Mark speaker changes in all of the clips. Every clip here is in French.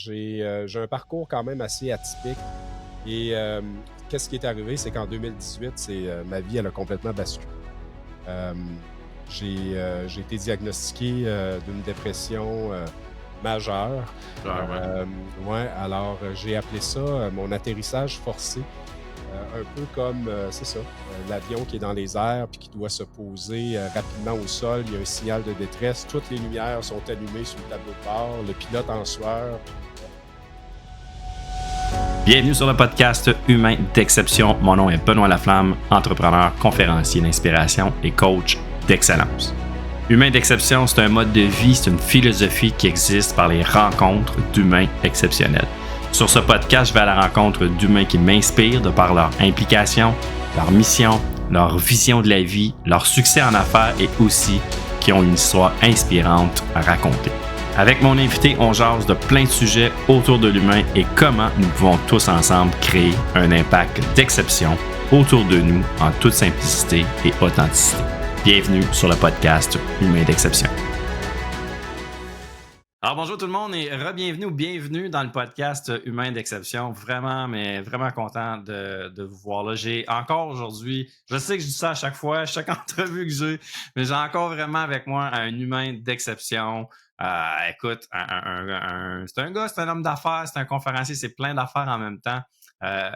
Speaker 1: j'ai un parcours quand même assez atypique et qu'est-ce qui est arrivé, c'est qu'en 2018, ma vie, elle a complètement basculé. Hem, j'ai été diagnostiqué, d'une dépression, majeure.
Speaker 2: Ah ouais.
Speaker 1: Ouais, alors, j'ai appelé ça, mon atterrissage forcé. Un peu comme, c'est ça, l'avion qui est dans les airs puis qui doit se poser, rapidement au sol. Il y a un signal de détresse. Toutes les lumières sont allumées sur le tableau de bord, le pilote en sueur.
Speaker 2: Bienvenue sur le podcast Humain d'exception. Mon nom est Benoît Laflamme, entrepreneur, conférencier d'inspiration et coach d'excellence. Humain d'exception, c'est un mode de vie, c'est une philosophie qui existe par les rencontres d'humains exceptionnels. Sur ce podcast, je vais à la rencontre d'humains qui m'inspirent de par leur implication, leur mission, leur vision de la vie, leur succès en affaires et aussi qui ont une histoire inspirante à raconter. Avec mon invité, on jase de plein de sujets autour de l'humain et comment nous pouvons tous ensemble créer un impact d'exception autour de nous en toute simplicité et authenticité. Bienvenue sur le podcast Humain d'exception. Alors bonjour tout le monde et re-bienvenue ou bienvenue dans le podcast Humain d'exception. Vraiment, mais vraiment content de vous voir là. J'ai encore aujourd'hui, je sais que je dis ça à chaque fois, chaque entrevue que j'ai, mais j'ai encore vraiment avec moi un humain d'exception. Écoute, c'est un gars, c'est un homme d'affaires, c'est un conférencier, c'est plein d'affaires en même temps. Euh,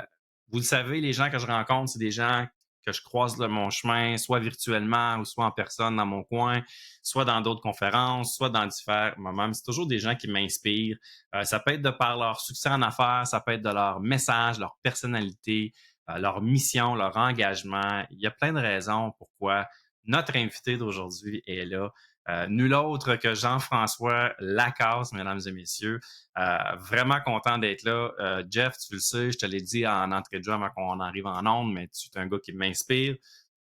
Speaker 2: Vous le savez, les gens que je rencontre, c'est des gens que je croise de mon chemin, soit virtuellement ou soit en personne dans mon coin, soit dans d'autres conférences, soit dans différents moments. C'est toujours des gens qui m'inspirent. Ça peut être de par leur succès en affaires, ça peut être de leur message, leur personnalité, leur mission, leur engagement. Il y a plein de raisons pourquoi notre invité d'aujourd'hui est là. Nul autre que Jean-François Lacasse, mesdames et messieurs. Vraiment content d'être là. Jeff, tu le sais, je te l'ai dit en entrée de jeu avant qu'on arrive en ondes, mais tu es un gars qui m'inspire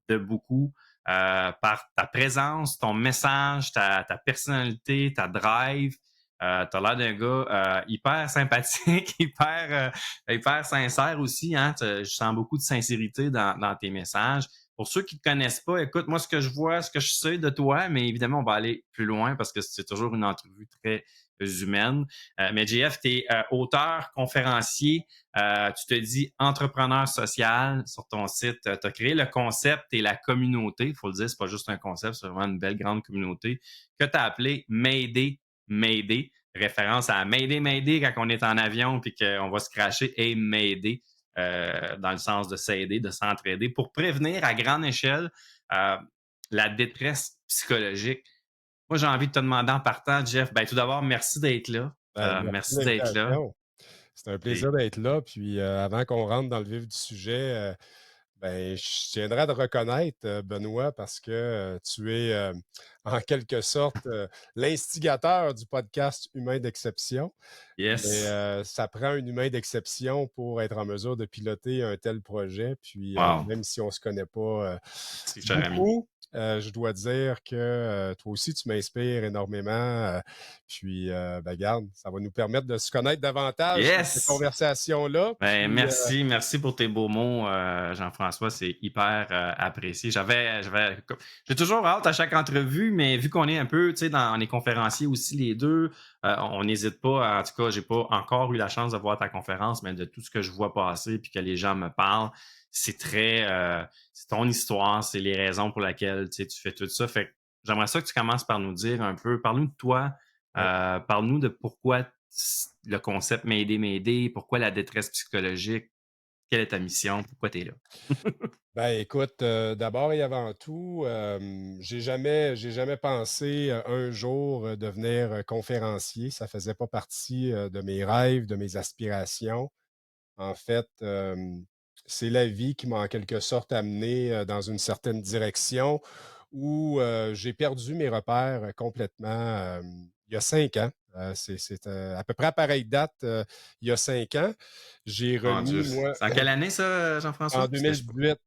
Speaker 2: de beaucoup par ta présence, ton message, ta personnalité, ta drive. Tu as l'air d'un gars hyper sympathique, hyper sincère aussi. Hein? Je sens beaucoup de sincérité dans tes messages. Pour ceux qui ne te connaissent pas, écoute, moi, ce que je vois, ce que je sais de toi, mais évidemment, on va aller plus loin parce que c'est toujours une entrevue très humaine. Mais JF, tu es auteur, conférencier, tu te dis entrepreneur social sur ton site. Tu as créé le concept et la communauté. Il faut le dire, c'est pas juste un concept, c'est vraiment une belle grande communauté que tu as appelée Mayday Mayday. Référence à Mayday Mayday quand on est en avion puis qu'on va se cracher et Mayday. Dans le sens de s'aider, de s'entraider pour prévenir à grande échelle la détresse psychologique. Moi, j'ai envie de te demander en partant, Jeff, tout d'abord, merci d'être là.
Speaker 1: Merci de
Speaker 2: Merci d'être là.
Speaker 1: l'invitation. C'est un
Speaker 2: Et,
Speaker 1: plaisir d'être là. Puis, avant qu'on rentre dans le vif du sujet, je tiendrais à te reconnaître, Benoît, parce que tu es, en quelque sorte, l'instigateur du podcast Humain d'exception. Mais
Speaker 2: yes.
Speaker 1: ça prend un humain d'exception pour être en mesure de piloter un tel projet. Puis,
Speaker 2: Wow.
Speaker 1: même si on ne se connaît pas
Speaker 2: Merci, cher ami.
Speaker 1: beaucoup, je dois dire que toi aussi, tu m'inspires énormément. Puis, garde, ça va nous permettre de se connaître davantage dans cette
Speaker 2: Yes!
Speaker 1: conversation-là. Puis,
Speaker 2: Merci pour tes beaux mots, Jean-François. C'est hyper apprécié. J'ai toujours hâte à chaque entrevue, mais vu qu'on est un peu, tu sais, dans les conférenciers aussi, les deux, on n'hésite pas. En tout cas, j'ai pas encore eu la chance de voir ta conférence, mais de tout ce que je vois passer puis que les gens me parlent, c'est c'est ton histoire, c'est les raisons pour lesquelles tu sais, tu fais tout ça. Fait que j'aimerais ça que tu commences par nous dire un peu, parle-nous de toi,
Speaker 1: ouais.
Speaker 2: parle-nous de pourquoi le concept Mayday, pourquoi la détresse psychologique, quelle est ta mission, pourquoi tu es là?
Speaker 1: Écoute, d'abord et avant tout, j'ai jamais pensé, un jour, devenir, conférencier. Ça faisait pas partie, de mes rêves, de mes aspirations. En fait, c'est la vie qui m'a en quelque sorte amené, dans une certaine direction où, j'ai perdu mes repères, complètement, il y a 5 ans. C'est, à peu près à pareille date, il y a 5 ans. J'ai
Speaker 2: Mon Dieu.
Speaker 1: remis, moi,
Speaker 2: C'est en quelle année ça,
Speaker 1: en
Speaker 2: Jean-François? Parce que je peux.
Speaker 1: 2018.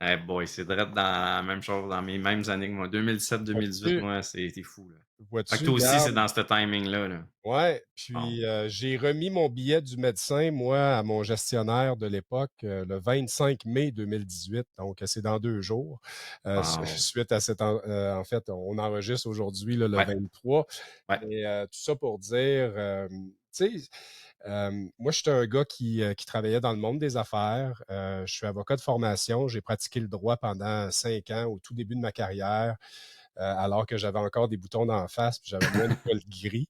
Speaker 2: Eh boy, c'est direct dans la même chose, dans mes mêmes années que moi. 2017-2018,
Speaker 1: Vois-tu?
Speaker 2: moi, c'est fou, là. Fait que
Speaker 1: Vois-tu,
Speaker 2: toi aussi, c'est
Speaker 1: garde.
Speaker 2: dans ce timing-là, là.
Speaker 1: Ouais,
Speaker 2: Bon.
Speaker 1: puis, j'ai remis mon billet du médecin, moi, à mon gestionnaire de l'époque, le 25 mai 2018, donc c'est dans 2 jours.
Speaker 2: Wow.
Speaker 1: Suite à en fait, on enregistre aujourd'hui, là, le
Speaker 2: Ouais,
Speaker 1: 23.
Speaker 2: ouais.
Speaker 1: Mais, tout ça pour dire, tu sais, moi, j'étais un gars qui travaillait dans le monde des affaires. Je suis avocat de formation. J'ai pratiqué le droit pendant 5 ans au tout début de ma carrière, alors que j'avais encore des boutons d'en face, puis j'avais moins de poils gris.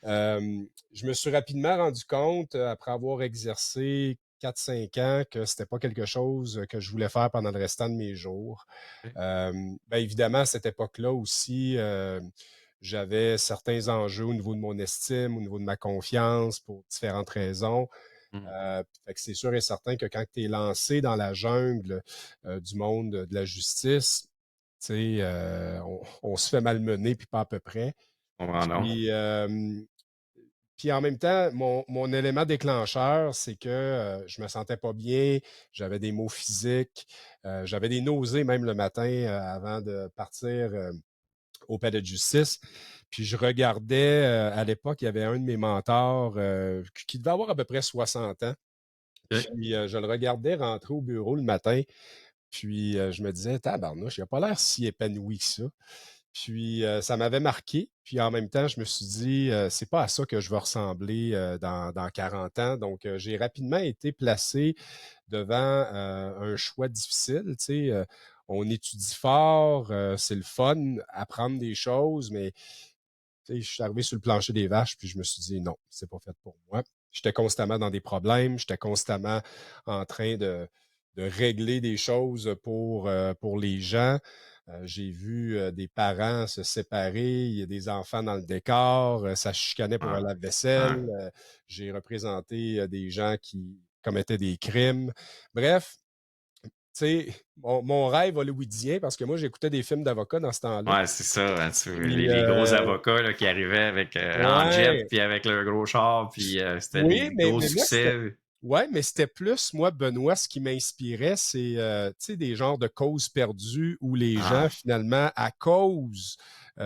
Speaker 1: Je me suis rapidement rendu compte, après avoir exercé 4-5 ans, que c'était pas quelque chose que je voulais faire pendant le restant de mes jours.
Speaker 2: OK.
Speaker 1: Ben évidemment, à cette époque-là aussi, j'avais certains enjeux au niveau de mon estime, au niveau de ma confiance, pour différentes raisons.
Speaker 2: Mmh.
Speaker 1: Fait que c'est sûr et certain que quand tu es lancé dans la jungle du monde de la justice, tu sais, on se fait malmener, puis pas à peu près.
Speaker 2: Je comprends donc.
Speaker 1: Puis, puis en même temps, mon élément déclencheur, c'est que je me sentais pas bien, j'avais des maux physiques, j'avais des nausées même le matin avant de partir au palais de justice. Puis je regardais, à l'époque, il y avait un de mes mentors qui devait avoir à peu près 60 ans.
Speaker 2: OK.
Speaker 1: Puis je le regardais rentrer au bureau le matin, puis je me disais, tabarnouche, il n'a pas l'air si épanoui que ça. Puis ça m'avait marqué. Puis en même temps, je me suis dit, c'est pas à ça que je vais ressembler dans 40 ans. Donc, j'ai rapidement été placé devant un choix difficile. Tu sais, on étudie fort, c'est le fun, apprendre des choses, mais tu sais, je suis arrivé sur le plancher des vaches, puis je me suis dit, non, c'est pas fait pour moi. J'étais constamment dans des problèmes, j'étais constamment en train de régler des choses pour les gens. J'ai vu des parents se séparer, il y a des enfants dans le décor, ça chicanait pour un
Speaker 2: Ouais.
Speaker 1: lave-vaisselle.
Speaker 2: Ouais.
Speaker 1: J'ai représenté des gens qui commettaient des crimes. Bref, tu sais, mon rêve hollywoodien, parce que moi, j'écoutais des films d'avocats dans ce temps-là.
Speaker 2: Ouais, c'est ça, hein,
Speaker 1: Puis,
Speaker 2: les gros avocats là, qui arrivaient avec, en jet,
Speaker 1: ouais,
Speaker 2: puis avec leur gros char, puis c'était
Speaker 1: oui,
Speaker 2: des
Speaker 1: mais,
Speaker 2: gros
Speaker 1: mais moi, c'était
Speaker 2: succès.
Speaker 1: ouais, mais c'était plus, moi, Benoît, ce qui m'inspirait, c'est, tu sais, des genres de causes perdues où les gens,
Speaker 2: Ah,
Speaker 1: finalement, à cause, tu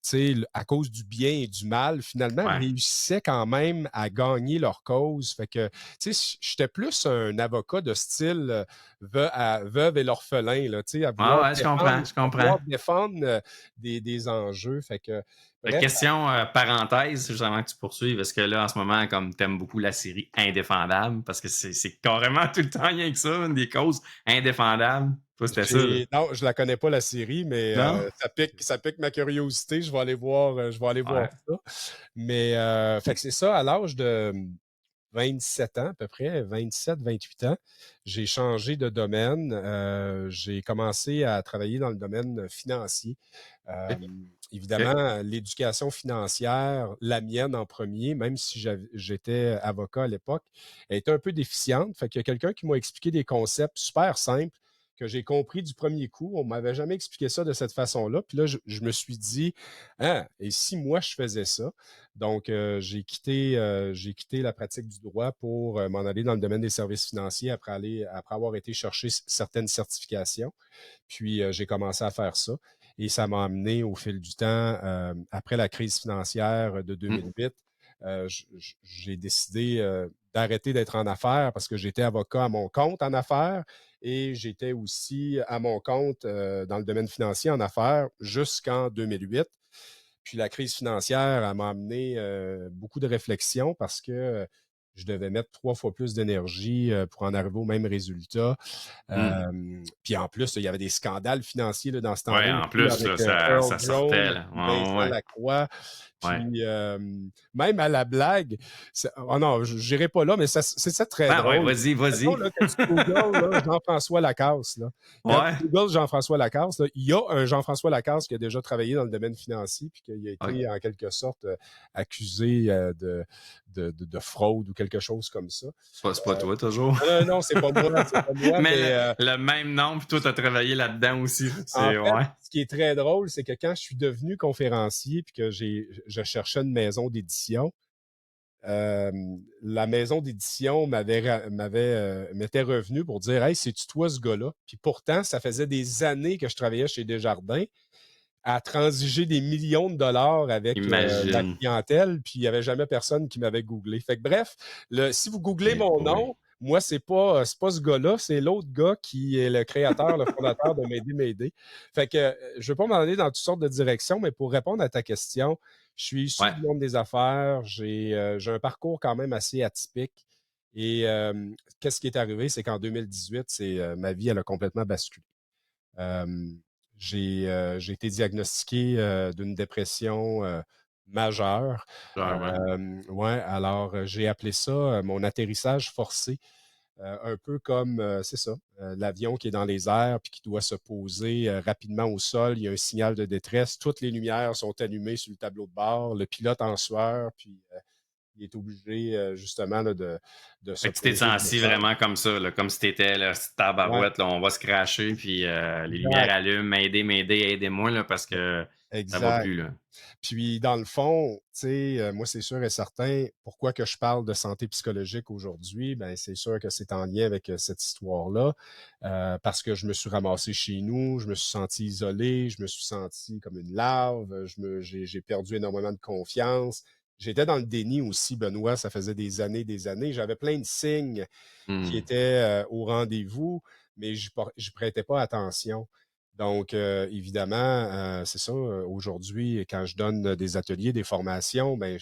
Speaker 1: sais, à cause du bien et du mal, finalement,
Speaker 2: ouais.
Speaker 1: réussissaient quand même à gagner leur cause. Fait que, tu sais, j'étais plus un avocat de style veuve et l'orphelin, là, tu sais,
Speaker 2: Ouais, ouais, je comprends, je
Speaker 1: à
Speaker 2: comprends.
Speaker 1: vouloir défendre des enjeux. Fait que, bref,
Speaker 2: Question parenthèse, juste avant que tu poursuives, parce que là, en ce moment, comme tu aimes beaucoup la série Indéfendable, parce que c'est carrément tout le temps rien que ça, une des causes indéfendables. Toi, c'était ça, là.
Speaker 1: non, je la connais pas la série, mais
Speaker 2: Non?
Speaker 1: ça pique ma curiosité. Je vais aller voir
Speaker 2: Ouais.
Speaker 1: ça. Mais fait que c'est ça, à l'âge de 27 ans à peu près, 27-28 ans, j'ai changé de domaine. J'ai commencé à travailler dans le domaine financier. Euh,
Speaker 2: OK. OK.
Speaker 1: Évidemment, l'éducation financière, la mienne en premier, même si j'étais avocat à l'époque, elle était un peu déficiente. Fait qu'il y a quelqu'un qui m'a expliqué des concepts super simples que j'ai compris du premier coup. On m'avait jamais expliqué ça de cette façon-là. Puis là, je me suis dit, ah, et si moi je faisais ça? Donc, j'ai quitté la pratique du droit pour m'en aller dans le domaine des services financiers après avoir été chercher certaines certifications. Puis, j'ai commencé à faire ça. Et ça m'a amené au fil du temps, après la crise financière de
Speaker 2: Hmm.
Speaker 1: 2008, j'ai décidé d'arrêter d'être en affaires parce que j'étais avocat à mon compte en affaires et j'étais aussi à mon compte dans le domaine financier en affaires jusqu'en 2008. Puis la crise financière, elle m'a amené beaucoup de réflexion parce que je devais mettre 3 fois plus d'énergie pour en arriver au même résultat.
Speaker 2: Hmm.
Speaker 1: Puis en plus, il y avait des scandales financiers là, dans ce temps-là
Speaker 2: Ouais,
Speaker 1: aussi
Speaker 2: en plus,
Speaker 1: avec
Speaker 2: là,
Speaker 1: Earl
Speaker 2: ça sortait,
Speaker 1: Jones,
Speaker 2: là.
Speaker 1: puis
Speaker 2: Ouais,
Speaker 1: Vincent
Speaker 2: ouais,
Speaker 1: Lacroix.
Speaker 2: ouais.
Speaker 1: Puis même à la blague, oh non, je n'irai pas là, mais c'est ça très
Speaker 2: Ben ouais,
Speaker 1: drôle.
Speaker 2: vas-y,
Speaker 1: Mettons
Speaker 2: vas-y.
Speaker 1: là, que tu googles là, Jean-François Lacasse. Là. Quand tu
Speaker 2: Ouais.
Speaker 1: googles Jean-François Lacasse, là, il y a un Jean-François Lacasse qui a déjà travaillé dans le domaine financier puis qui a
Speaker 2: OK.
Speaker 1: été en quelque sorte accusé de fraude ou quelque chose comme ça.
Speaker 2: C'est pas toi, toujours.
Speaker 1: Non, non, c'est pas moi,
Speaker 2: Mais
Speaker 1: mais
Speaker 2: le même nom, puis toi, t'as travaillé là-dedans aussi.
Speaker 1: en
Speaker 2: C'est,
Speaker 1: fait,
Speaker 2: ouais.
Speaker 1: ce qui est très drôle, c'est que quand je suis devenu conférencier puis que je cherchais une maison d'édition, euh, la maison d'édition m'était revenu pour dire, hey, c'est-tu toi ce gars-là? Puis pourtant, ça faisait des années que je travaillais chez Desjardins à transiger des millions de dollars avec la
Speaker 2: Imagine.
Speaker 1: clientèle, puis il n'y avait jamais personne qui m'avait googlé. Fait que bref, si vous googlez
Speaker 2: Eh
Speaker 1: mon
Speaker 2: boy.
Speaker 1: nom, moi, c'est pas ce gars-là, c'est l'autre gars qui est le créateur, le fondateur de Mayday. Fait que je ne veux pas m'en aller dans toutes sortes de directions, mais pour répondre à ta question, je suis issu
Speaker 2: Ouais,
Speaker 1: du monde des affaires. J'ai un parcours quand même assez atypique. Et qu'est-ce qui est arrivé? C'est qu'en 2018, ma vie, elle a complètement basculé. Euh, j'ai été diagnostiqué d'une dépression majeure.
Speaker 2: genre, ouais.
Speaker 1: Ouais, alors j'ai appelé ça mon atterrissage forcé. Un peu comme, c'est ça, l'avion qui est dans les airs puis qui doit se poser rapidement au sol. Il y a un signal de détresse. Toutes les lumières sont allumées sur le tableau de bord. Le pilote en sueur, puis il est obligé justement là, de se
Speaker 2: Fait que tu t'es
Speaker 1: poser au
Speaker 2: senti
Speaker 1: sol.
Speaker 2: vraiment comme ça, là, comme si t'étais là, cette
Speaker 1: Ouais,
Speaker 2: tabarouette, là, on va se cracher, puis les lumières
Speaker 1: exact.
Speaker 2: allument, m'aider, aidez-moi, là, parce que ça va
Speaker 1: Exact.
Speaker 2: plus, là.
Speaker 1: Puis dans le fond, tu sais, moi c'est sûr et certain, pourquoi que je parle de santé psychologique aujourd'hui, ben c'est sûr que c'est en lien avec cette histoire-là, parce que je me suis ramassé chez nous, je me suis senti isolé, je me suis senti comme une larve, j'ai perdu énormément de confiance. J'étais dans le déni aussi, Benoît, ça faisait des années. J'avais plein de signes qui
Speaker 2: Hmm.
Speaker 1: étaient au rendez-vous, mais je prêtais pas attention. Donc, évidemment, c'est ça. Aujourd'hui, quand je donne des ateliers, des formations, ben,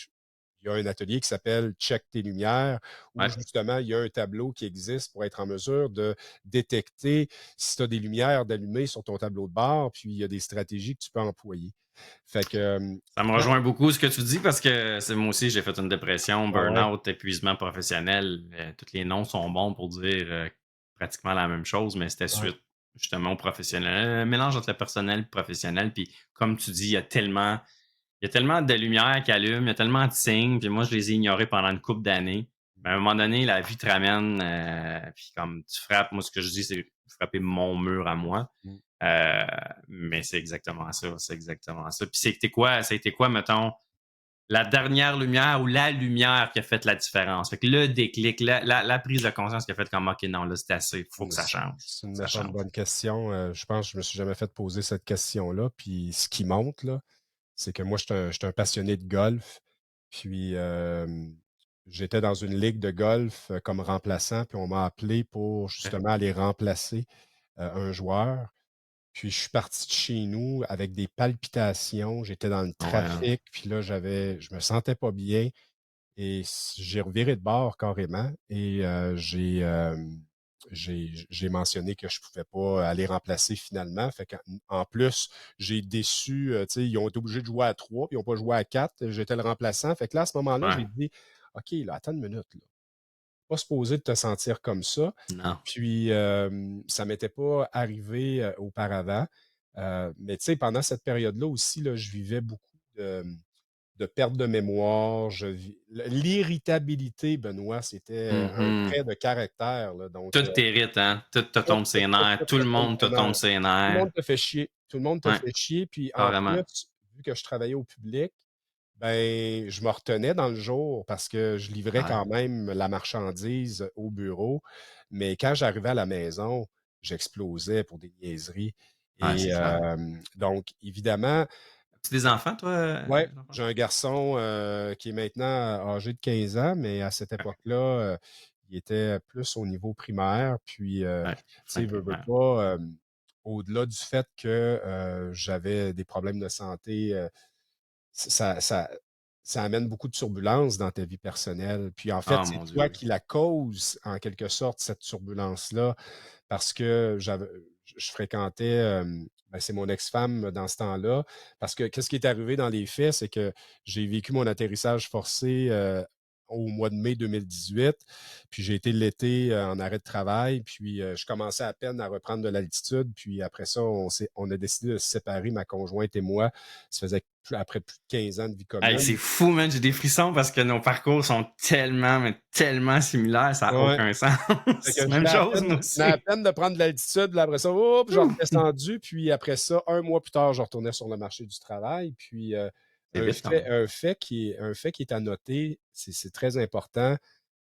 Speaker 1: il y a un atelier qui s'appelle Check tes lumières, où
Speaker 2: Ouais.
Speaker 1: justement, il y a un tableau qui existe pour être en mesure de détecter si tu as des lumières d'allumées sur ton tableau de bord, puis il y a des stratégies que tu peux employer. Fait que,
Speaker 2: Ça me
Speaker 1: quand-
Speaker 2: rejoint beaucoup ce que tu dis parce que moi aussi, j'ai fait une dépression,
Speaker 1: ah ouais,
Speaker 2: burn-out, épuisement professionnel. Tous les noms sont bons pour dire pratiquement la même chose, mais c'était
Speaker 1: ouais,
Speaker 2: suite justement au professionnel. Un mélange entre le personnel et le professionnel. Puis comme tu dis, il y a tellement de lumière qui allume, il y a tellement de signes, puis moi, je les ai ignorés pendant une couple d'années. Mais à un moment donné, la vie te ramène, puis comme tu frappes, moi, ce que je dis, c'est frapper mon mur à moi.
Speaker 1: mm,
Speaker 2: Euh, mais c'est exactement ça, c'est exactement ça. Puis ça a été quoi, mettons, la dernière lumière ou la lumière qui a fait la différence? Fait que le déclic, la prise de conscience qui a fait comme, OK, non, là, c'est assez, il faut que ça change.
Speaker 1: c'est
Speaker 2: Faut
Speaker 1: une
Speaker 2: que ça
Speaker 1: méchante
Speaker 2: change.
Speaker 1: bonne question. Je pense que je me suis jamais fait poser cette question-là. Puis ce qui monte, là, c'est que moi, je suis un passionné de golf. Puis, j'étais dans une ligue de golf comme remplaçant, puis on m'a appelé pour
Speaker 2: OK?
Speaker 1: justement aller remplacer un joueur. Puis, je suis parti de chez nous avec des palpitations. J'étais dans le
Speaker 2: Ah ouais, hein.
Speaker 1: trafic, puis là, je me sentais pas bien. Et j'ai reviré de bord carrément et j'ai mentionné que je pouvais pas aller remplacer finalement. Fait qu'en en plus, j'ai déçu, tu sais, ils ont été obligés de jouer à 3, puis ils n'ont pas joué à 4. J'étais le remplaçant. Fait que là, à ce moment-là,
Speaker 2: Ouais.
Speaker 1: j'ai dit, OK, là, attends une minute, là. Pas supposé de te sentir comme ça.
Speaker 2: Non.
Speaker 1: Puis, ça m'était pas arrivé auparavant. Mais tu sais, pendant cette période-là aussi, là, je vivais beaucoup de perte de mémoire. L'irritabilité, Benoît, c'était un
Speaker 2: Mhm.
Speaker 1: trait de caractère. Là, donc,
Speaker 2: Tout t'irrite, hein? Tout te
Speaker 1: tout,
Speaker 2: tombe
Speaker 1: tout,
Speaker 2: ses
Speaker 1: tout,
Speaker 2: nerfs.
Speaker 1: tout
Speaker 2: Tout
Speaker 1: te
Speaker 2: le
Speaker 1: tombe
Speaker 2: monde te
Speaker 1: ses
Speaker 2: tombe
Speaker 1: nerfs.
Speaker 2: ses
Speaker 1: Tout le
Speaker 2: nerfs.
Speaker 1: monde te fait chier. Tout le monde te
Speaker 2: Ouais,
Speaker 1: fait chier. Puis en
Speaker 2: carrément.
Speaker 1: plus, vu que je travaillais au public, ben, je me retenais dans le jour parce que je livrais
Speaker 2: Ouais,
Speaker 1: quand même la marchandise au bureau. Mais quand j'arrivais à la maison, j'explosais pour des niaiseries.
Speaker 2: ouais, c'est
Speaker 1: Et
Speaker 2: clair.
Speaker 1: donc, évidemment,
Speaker 2: As-tu des enfants, toi,
Speaker 1: ouais,
Speaker 2: les enfants?
Speaker 1: j'ai un garçon qui est maintenant âgé de 15 ans, mais à cette
Speaker 2: Ouais,
Speaker 1: époque-là, il était plus au niveau primaire. Puis,
Speaker 2: ouais,
Speaker 1: tu
Speaker 2: fin
Speaker 1: sais, veux
Speaker 2: primaire.
Speaker 1: pas, au-delà du fait que j'avais des problèmes de santé, ça, ça, ça amène beaucoup de turbulences dans ta vie personnelle. Puis, en fait,
Speaker 2: Ah,
Speaker 1: c'est
Speaker 2: mon Dieu,
Speaker 1: toi
Speaker 2: oui.
Speaker 1: qui la cause, en quelque sorte, cette turbulence-là, parce que je fréquentais, ben, c'est mon ex-femme dans ce temps-là, parce que qu'est-ce qui est arrivé dans les faits, c'est que j'ai vécu mon atterrissage forcé au mois de mai 2018, puis j'ai été l'été en arrêt de travail, puis je commençais à peine à reprendre de l'altitude, puis après ça, on a décidé de se séparer, ma conjointe et moi. Ça faisait après plus de 15 ans de vie
Speaker 2: Hey,
Speaker 1: commune.
Speaker 2: c'est fou, man. J'ai des frissons parce que nos parcours sont tellement, mais tellement similaires, ça n'a
Speaker 1: Ouais.
Speaker 2: aucun
Speaker 1: Fait que
Speaker 2: sens. Même chose, moi
Speaker 1: je venais à
Speaker 2: aussi.
Speaker 1: peine de prendre de l'altitude, puis après ça, hop, j'ai
Speaker 2: Ouh!
Speaker 1: redescendu, puis après ça, un mois plus tard, je retournais sur le marché du travail. Puis
Speaker 2: C'est vite quand même.
Speaker 1: un fait qui est à noter, c'est très important,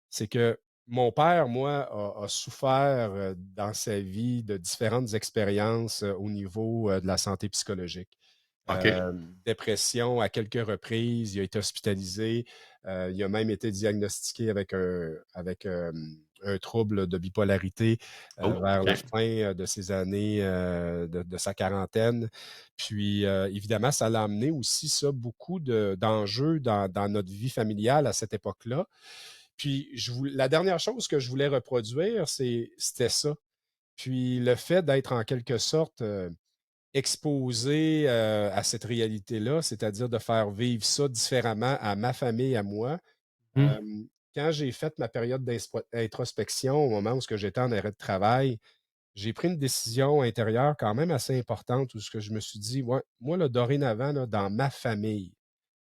Speaker 1: c'est que mon père, moi, a souffert dans sa vie de différentes expériences au niveau de la santé psychologique.
Speaker 2: OK.
Speaker 1: Dépression à quelques reprises, il a été hospitalisé, il a même été diagnostiqué avec un trouble de bipolarité
Speaker 2: Oh,
Speaker 1: vers la
Speaker 2: OK.
Speaker 1: fin de ses années de sa quarantaine. Puis, évidemment, ça l'a amené aussi, ça, beaucoup d'enjeux dans notre vie familiale à cette époque-là. Puis, la dernière chose que je voulais reproduire, c'était ça. Puis, le fait d'être en quelque sorte exposé à cette réalité-là, c'est-à-dire de faire vivre ça différemment à ma famille, à moi.
Speaker 2: Mmh.
Speaker 1: Quand j'ai fait ma période d'introspection au moment où ce que j'étais en arrêt de travail, j'ai pris une décision intérieure quand même assez importante où ce que je me suis dit, ouais, moi, là, dorénavant, là, dans ma famille,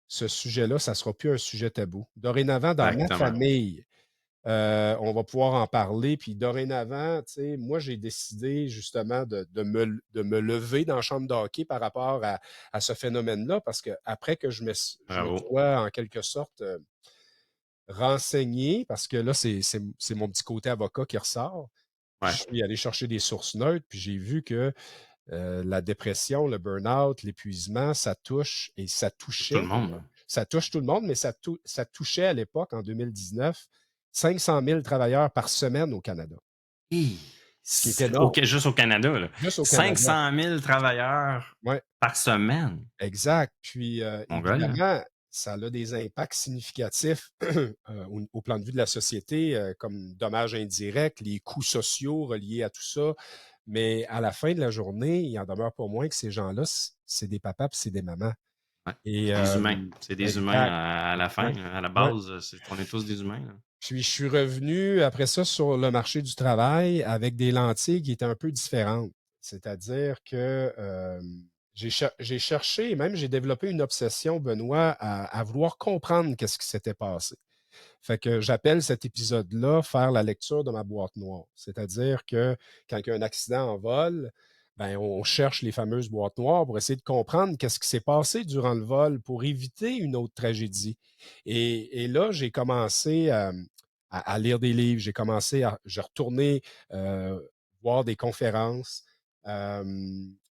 Speaker 1: ce sujet-là, ça ne sera plus un sujet tabou. Dorénavant, dans ma
Speaker 2: Exactement.
Speaker 1: famille, on va pouvoir en parler. Puis dorénavant, tu sais, moi, j'ai décidé justement de me lever dans la chambre de hockey par rapport à ce phénomène-là, parce que après que je me
Speaker 2: Bravo.
Speaker 1: sois en quelque sorte renseigné, parce que là, c'est mon petit côté avocat qui ressort. Je
Speaker 2: Ouais.
Speaker 1: suis allé chercher des sources neutres, puis j'ai vu que la dépression, le burn-out, l'épuisement, ça touche et ça
Speaker 2: Touche tout le
Speaker 1: touchait.
Speaker 2: monde.
Speaker 1: Ça touche tout le monde, mais ça touchait à l'époque, en 2019, 500 000 travailleurs par semaine au Canada,
Speaker 2: Hi!
Speaker 1: ce qui est
Speaker 2: OK,
Speaker 1: énorme,
Speaker 2: juste au Canada, là.
Speaker 1: juste au Canada.
Speaker 2: 500 000 travailleurs
Speaker 1: Ouais,
Speaker 2: par semaine.
Speaker 1: exact. Puis,
Speaker 2: Mon gars, là.
Speaker 1: évidemment, ça a des impacts significatifs au plan de vue de la société, comme dommages indirects, les coûts sociaux reliés à tout ça. Mais à la fin de la journée, il en demeure pas moins que ces gens-là, c'est des papas puis c'est des mamans.
Speaker 2: Ouais.
Speaker 1: Et
Speaker 2: C'est des humains. C'est des humains
Speaker 1: exact,
Speaker 2: à la fin,
Speaker 1: exact.
Speaker 2: là. À la
Speaker 1: Ouais.
Speaker 2: base, on est tous des humains, là.
Speaker 1: Puis je suis revenu après ça sur le marché du travail avec des lentilles qui étaient un peu différentes. C'est-à-dire que j'ai cherché, et même j'ai développé une obsession, Benoît, à vouloir comprendre qu'est-ce qui s'était passé. Fait que j'appelle cet épisode-là faire la lecture de ma boîte noire. C'est-à-dire que quand il y a un accident en vol, ben, on cherche les fameuses boîtes noires pour essayer de comprendre qu'est-ce qui s'est passé durant le vol pour éviter une autre tragédie. Et là, j'ai commencé à lire des livres, j'ai retourné euh, voir des conférences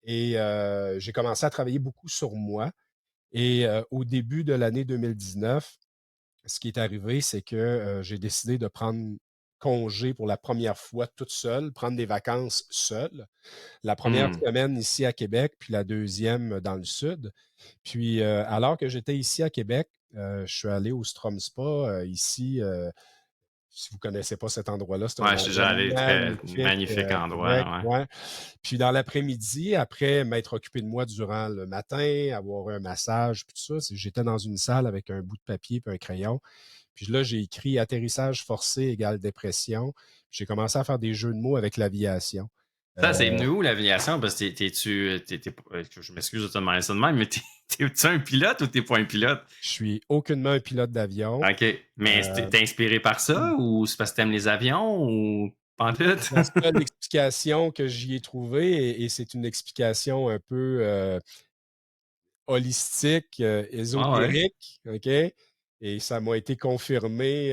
Speaker 1: et j'ai commencé à travailler beaucoup sur moi. Et au début de l'année 2019, ce qui est arrivé, c'est que j'ai décidé de prendre congé pour la première fois toute seule, prendre des vacances seule. La première
Speaker 2: Mmh.
Speaker 1: semaine ici à Québec, puis la deuxième dans le sud. Puis alors que j'étais ici à Québec, je suis allé au Strom Spa ici. Si vous ne connaissez pas cet endroit-là, c'est un
Speaker 2: Ouais, je suis
Speaker 1: endroit
Speaker 2: déjà allé, très
Speaker 1: magnifique
Speaker 2: magnifique
Speaker 1: à Québec.
Speaker 2: endroit, ouais.
Speaker 1: Ouais. Puis dans l'après-midi, après m'être occupé de moi durant le matin, avoir un massage, puis tout ça, j'étais dans une salle avec un bout de papier et un crayon. Puis là, j'ai écrit atterrissage forcé égale dépression. J'ai commencé à faire des jeux de mots avec l'aviation.
Speaker 2: Ça, c'est
Speaker 1: Euh,
Speaker 2: venu où l'aviation? Parce que je m'excuse de te demander ça de même, mais t'es-tu un pilote ou t'es pas un pilote?
Speaker 1: je suis aucunement un pilote d'avion.
Speaker 2: OK. Mais
Speaker 1: Euh,
Speaker 2: t'es inspiré par ça ou c'est parce que t'aimes les avions ou pas en tout?
Speaker 1: la seule explication que j'y ai trouvée, et c'est une explication un peu holistique,
Speaker 2: Ah ouais.
Speaker 1: ésotérique, OK? Et ça m'a été confirmé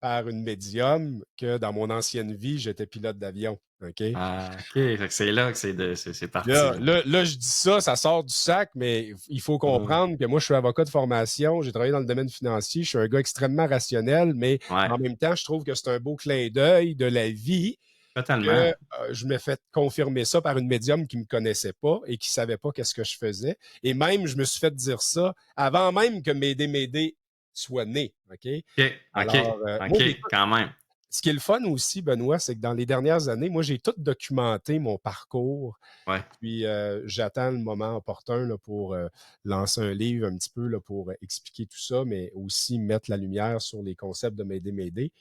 Speaker 1: par une médium que dans mon ancienne vie, j'étais pilote d'avion, OK?
Speaker 2: Ah, OK. Fait que c'est là que c'est parti,
Speaker 1: Là,
Speaker 2: là.
Speaker 1: là, là, je dis ça, ça sort du sac, mais il faut
Speaker 2: Hum.
Speaker 1: comprendre que moi, je suis avocat de formation, j'ai travaillé dans le domaine financier, je suis un gars extrêmement rationnel, mais
Speaker 2: Ouais,
Speaker 1: en même temps, je trouve que c'est un beau clin d'œil de la vie que
Speaker 2: totalement.
Speaker 1: je me fais confirmer ça par une médium qui ne me connaissait pas et qui ne savait pas qu'est-ce que je faisais. Et même, je me suis fait dire ça avant même que Médée soit né. OK?
Speaker 2: OK, OK,
Speaker 1: Alors, moi,
Speaker 2: OK, quand même.
Speaker 1: ce qui est le fun aussi, Benoît, c'est que dans les dernières années, moi, j'ai tout documenté mon parcours.
Speaker 2: Ouais.
Speaker 1: Puis j'attends le moment opportun là, pour lancer un livre un petit peu là, pour expliquer tout ça, mais aussi mettre la lumière sur les concepts de Médée.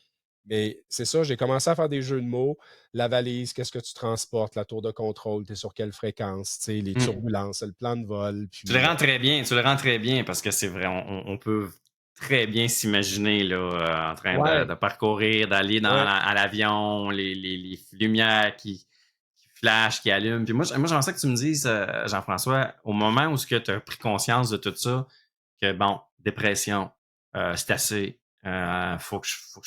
Speaker 1: Mais c'est ça, j'ai commencé à faire des jeux de mots. La valise, qu'est-ce que tu transportes? La tour de contrôle, tu es sur quelle fréquence? Tu sais, les
Speaker 2: Hum.
Speaker 1: turbulences, le plan de vol.
Speaker 2: Tu le
Speaker 1: Puis,
Speaker 2: rends très bien, tu le rends très bien parce que c'est vrai, on peut très bien s'imaginer là, en train
Speaker 1: ouais,
Speaker 2: de parcourir, d'aller
Speaker 1: ouais,
Speaker 2: à l'avion, les lumières qui flashent, qui allument. Puis moi, j'aimerais que tu me dises, Jean-François, au moment où tu as pris conscience de tout ça, que bon, dépression, c'est assez, faut que je faut que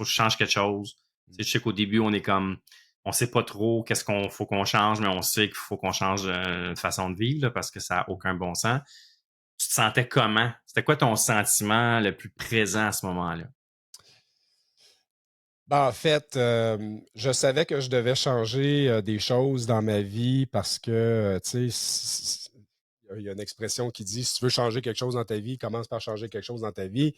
Speaker 2: je change quelque chose. Tu sais, je sais qu'au début, on est comme, on sait pas trop qu'est-ce qu'on faut qu'on change, mais on sait qu'il faut qu'on change de façon de vivre là, parce que ça a aucun bon sens. Tu te sentais comment? C'était quoi ton sentiment le plus présent à ce moment-là?
Speaker 1: Ben, en fait, je savais que je devais changer des choses dans ma vie parce que, tu sais, il y a une expression qui dit, si tu veux changer quelque chose dans ta vie, commence par changer quelque chose dans ta vie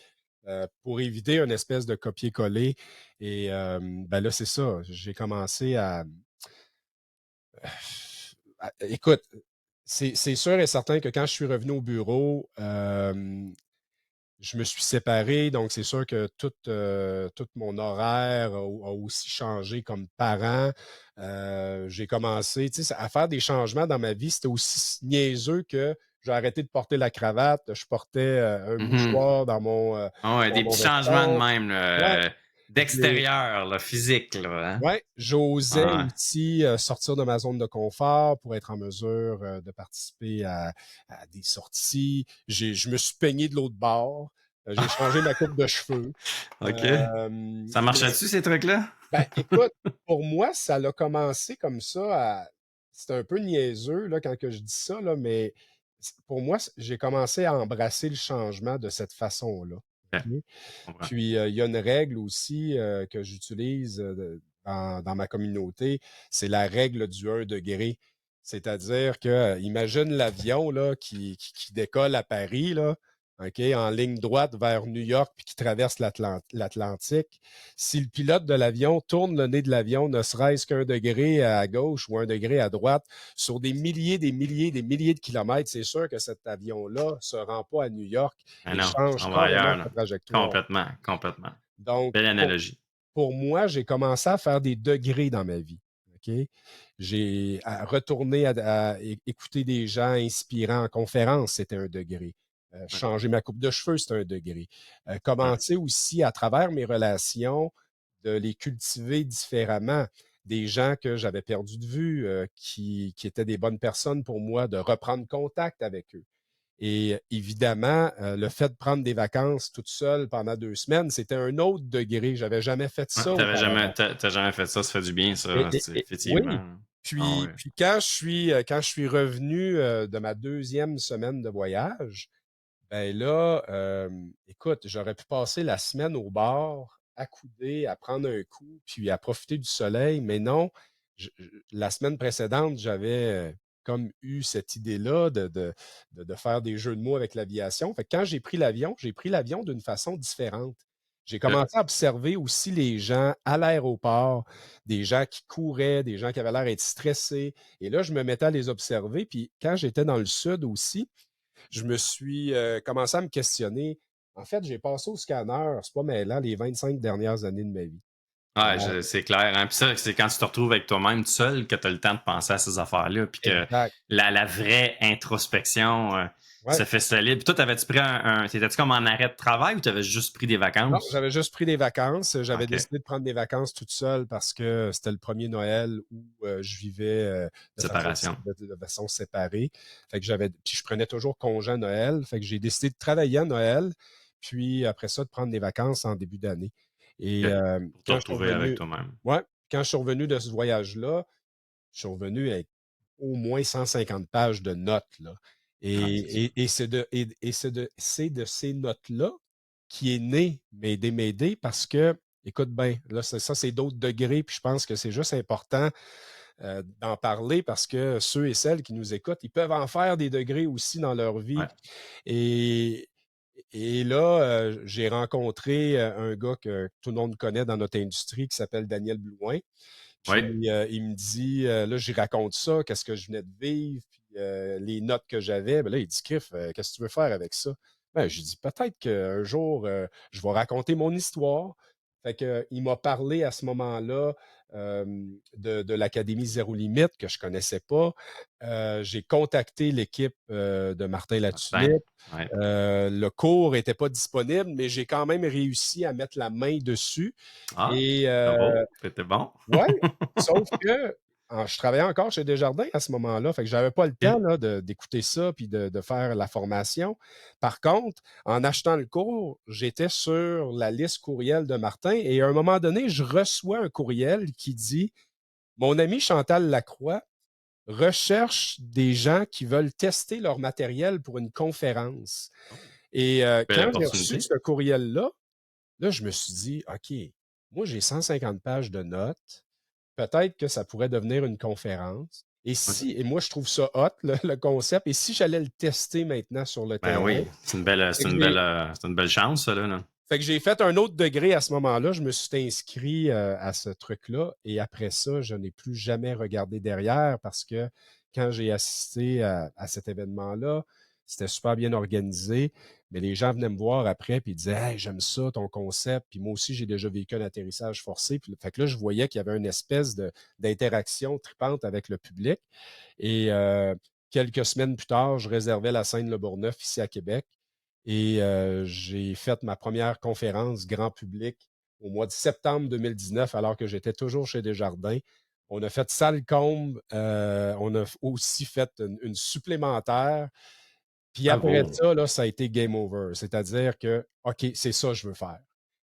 Speaker 1: pour éviter une espèce de copier-coller. Et ben là, c'est ça. J'ai commencé écoute, c'est sûr et certain que quand je suis revenu au bureau, je me suis séparé, donc c'est sûr que tout mon horaire a aussi changé comme parent. J'ai commencé, tu sais, à faire des changements dans ma vie. C'était aussi niaiseux que j'ai arrêté de porter la cravate. Je portais un
Speaker 2: Mhm.
Speaker 1: mouchoir
Speaker 2: Ah ouais,
Speaker 1: dans
Speaker 2: des
Speaker 1: mon
Speaker 2: petits changements de
Speaker 1: veston.
Speaker 2: même,
Speaker 1: Ouais,
Speaker 2: là, d'extérieur, là, physique, là, hein?
Speaker 1: ouais, j'osais
Speaker 2: Ah ouais.
Speaker 1: aussi sortir de ma zone de confort pour être en mesure de participer à des sorties. Je me suis peigné de l'autre bord. J'ai changé ma coupe de cheveux.
Speaker 2: OK. Ça
Speaker 1: Mais,
Speaker 2: marchait-tu, ces trucs-là?
Speaker 1: ben, écoute, pour moi, ça a commencé comme ça. C'est un peu niaiseux là, quand que je dis ça, là, mais pour moi, j'ai commencé à embrasser le changement de cette façon-là.
Speaker 2: OK,
Speaker 1: OK?
Speaker 2: je comprends.
Speaker 1: Puis, il y a une règle aussi que j'utilise dans ma communauté, c'est la règle du 1 degré. C'est-à-dire que, imagine l'avion là, qui décolle à Paris, là, OK, en ligne droite vers New York, puis qui traverse l'Atlantique. Si le pilote de l'avion tourne le nez de l'avion, ne serait-ce qu'un degré à gauche ou un degré à droite, sur des milliers de kilomètres, c'est sûr que cet avion-là ne se rend pas à New York
Speaker 2: Ah
Speaker 1: et
Speaker 2: non,
Speaker 1: change
Speaker 2: ça va
Speaker 1: carrément
Speaker 2: ailleurs, là.
Speaker 1: sa trajectoire.
Speaker 2: Complètement, complètement.
Speaker 1: Donc,
Speaker 2: Belle analogie.
Speaker 1: pour moi, j'ai commencé à faire des degrés dans ma vie. OK? J'ai retourné à écouter des gens inspirants en conférence, c'était un degré.
Speaker 2: Ouais,
Speaker 1: Changer ma coupe de cheveux, c'était un degré.
Speaker 2: ouais,
Speaker 1: Commencer aussi, à travers mes relations, de les cultiver différemment. Des gens que j'avais perdu de vue, qui étaient des bonnes personnes pour moi, de reprendre contact avec eux. Et évidemment, le fait de prendre des vacances toute seule pendant 2 semaines, c'était un autre degré. J'avais jamais fait
Speaker 2: ouais.
Speaker 1: ça auparavant.
Speaker 2: T'as jamais fait ça, ça fait du bien, ça,
Speaker 1: Oui.
Speaker 2: effectivement. Ah
Speaker 1: Puis,
Speaker 2: ouais.
Speaker 1: puis quand je suis revenu de ma deuxième semaine de voyage, ben là, écoute, j'aurais pu passer la semaine au bar, accoudé, à prendre un coup, puis à profiter du soleil, mais non, la semaine précédente, j'avais comme eu cette idée-là de faire des jeux de mots avec l'aviation. Fait que quand j'ai pris l'avion d'une façon différente. J'ai
Speaker 2: OK.
Speaker 1: commencé à observer aussi les gens à l'aéroport, des gens qui couraient, des gens qui avaient l'air d'être stressés. Et là, je me mettais à les observer. Puis quand j'étais dans le sud aussi, je me suis commencé à me questionner. En fait, j'ai passé au scanner, c'est pas mêlant, les 25 dernières années de ma vie.
Speaker 2: Ouais, c'est clair, hein. Puis ça, c'est quand tu te retrouves avec toi-même tout seul que tu as le temps de penser à ces affaires-là, puis que
Speaker 1: Exact.
Speaker 2: la vraie introspection
Speaker 1: Ouais.
Speaker 2: se fait solide. Puis toi, t'avais-tu pris t'étais-tu comme en arrêt de travail ou t'avais juste pris des
Speaker 1: Non,
Speaker 2: vacances?
Speaker 1: j'avais juste pris des vacances. J'avais
Speaker 2: OK.
Speaker 1: décidé de prendre des vacances toute seule parce que c'était le premier Noël où je vivais
Speaker 2: Séparation.
Speaker 1: de façon séparée. Fait que puis je prenais toujours congé à Noël. Fait que j'ai décidé de travailler à Noël, puis après ça, de prendre des vacances en début d'année. Et
Speaker 2: OK. Pour te
Speaker 1: quand je suis
Speaker 2: retrouver avec
Speaker 1: revenu,
Speaker 2: toi-même.
Speaker 1: ouais, quand je suis revenu de ce voyage-là, je suis revenu avec au moins 150 pages de notes, là.
Speaker 2: Ah, c'est ça.
Speaker 1: C'est de ces notes-là qui est né m'aider parce que, écoute bien, là, ça, c'est d'autres degrés, puis je pense que c'est juste important d'en parler parce que ceux et celles qui nous écoutent, ils peuvent en faire des degrés aussi dans leur vie.
Speaker 2: Ouais.
Speaker 1: Et, et là, j'ai rencontré un gars que tout le monde connaît dans notre industrie qui s'appelle Daniel Blouin.
Speaker 2: Oui.
Speaker 1: Puis il me dit, là, j'y raconte ça, qu'est-ce que je venais de vivre, puis les notes que j'avais. Ben là, il dit, Criff, qu'est-ce que tu veux faire avec ça? Ben, je dis, peut-être qu'un jour, je vais raconter mon histoire. Fait que, il m'a parlé à ce moment-là euh, de l'Académie Zéro Limite que je connaissais pas. J'ai contacté l'équipe de Martin
Speaker 2: Martin.
Speaker 1: Latulippe.
Speaker 2: Ouais.
Speaker 1: Le cours n'était pas disponible, mais j'ai quand même réussi à mettre la main dessus.
Speaker 2: Ah,
Speaker 1: Et
Speaker 2: bravo. T'étais bon.
Speaker 1: ouais, sauf que je travaillais encore chez Desjardins à ce moment-là, fait que j'avais pas le temps
Speaker 2: OK.
Speaker 1: là, d'écouter ça puis de faire la formation. Par contre, en achetant le cours, j'étais sur la liste courriel de Martin et à un moment donné, je reçois un courriel qui dit: Mon ami Chantal Lacroix recherche des gens qui veulent tester leur matériel pour une conférence.
Speaker 2: Oh,
Speaker 1: Et
Speaker 2: belle
Speaker 1: quand j'ai reçu
Speaker 2: opportunité.
Speaker 1: ce courriel-là, là, je me suis dit: OK. moi, j'ai 150 pages de notes. Peut-être que ça pourrait devenir une conférence.
Speaker 2: Ouais.
Speaker 1: Et moi, je trouve ça hot, le concept. Et si j'allais le tester maintenant sur le
Speaker 2: Ben
Speaker 1: terrain,
Speaker 2: oui, c'est une belle,
Speaker 1: fait que j'ai
Speaker 2: c'est une belle chance, ça, là.
Speaker 1: fait que j'ai fait un autre degré à ce moment-là. Je me suis inscrit à ce truc-là. Et après ça, je n'ai plus jamais regardé derrière parce que quand j'ai assisté à cet événement-là, c'était super bien organisé. Mais les gens venaient me voir après et ils disaient Hey, j'aime ça, ton concept. Puis moi aussi, j'ai déjà vécu un atterrissage forcé. Puis, fait que là, je voyais qu'il y avait une espèce d'interaction tripante avec le public. Et quelques semaines plus tard, je réservais la scène Le Bourgneuf ici à Québec. Et j'ai fait ma première conférence grand public au mois de septembre 2019, alors que j'étais toujours chez Desjardins. On a fait salle comble, on a aussi fait une supplémentaire. Puis après
Speaker 2: Bravo.
Speaker 1: ça, là, ça a été game over. C'est-à-dire que, OK, c'est ça que je veux faire.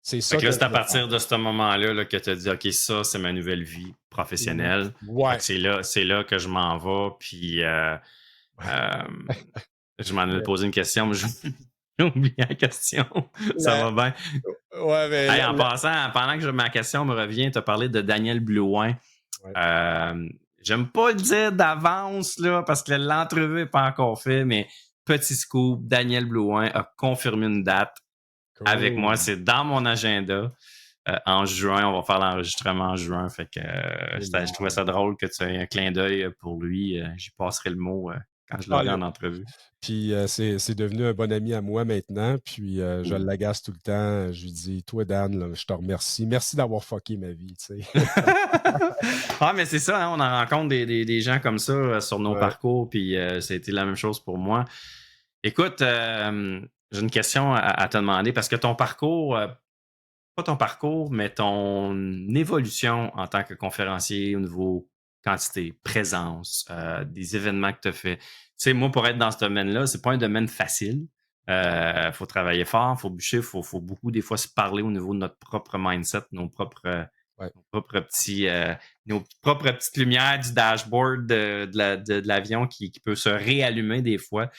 Speaker 1: C'est
Speaker 2: Fait
Speaker 1: ça
Speaker 2: que là,
Speaker 1: que
Speaker 2: c'est à
Speaker 1: je veux faire.
Speaker 2: partir de ce moment-là là, que tu as dit, OK, ça, c'est ma nouvelle vie professionnelle. Fait que
Speaker 1: Ouais.
Speaker 2: c'est là que je m'en vais. Puis, euh, je m'en ai posé une question, mais j'ai oublié la question. Ça
Speaker 1: La-
Speaker 2: va bien.
Speaker 1: ouais, mais
Speaker 2: Hey, en passant, pendant que ma question me revient, tu as parlé de Daniel Blouin.
Speaker 1: ouais.
Speaker 2: J'aime pas le dire d'avance, là, parce que l'entrevue n'est pas encore faite, mais petit scoop, Daniel Blouin a confirmé une date avec moi.
Speaker 1: Cool.
Speaker 2: C'est dans mon agenda. En juin, on va faire l'enregistrement en juin. Fait que je trouvais
Speaker 1: Génial.
Speaker 2: ça drôle que tu aies un clin d'œil pour lui. J'y passerai le mot quand je
Speaker 1: Ah,
Speaker 2: l'aurai en entrevue.
Speaker 1: Puis c'est devenu un bon ami à moi maintenant. Puis je
Speaker 2: Cool.
Speaker 1: l'agace tout le temps. Je lui dis, toi, Dan, là, je te remercie. Merci d'avoir fucké ma vie, tu sais.
Speaker 2: Ah, mais c'est ça, hein, on en rencontre des gens comme ça sur nos
Speaker 1: Ouais,
Speaker 2: parcours, puis ça a été la même chose pour moi. Écoute, j'ai une question à te demander parce que ton parcours, pas ton parcours, mais ton évolution en tant que conférencier au niveau quantité, présence, des événements que tu as fait. Tu sais, moi, pour être dans ce domaine-là, c'est pas un domaine facile. Faut travailler fort, faut bûcher, faut beaucoup, des fois, se parler au niveau de notre propre mindset,
Speaker 1: ouais.
Speaker 2: nos propres petits, nos propres petites lumières du dashboard de l'avion qui peut se réallumer des fois.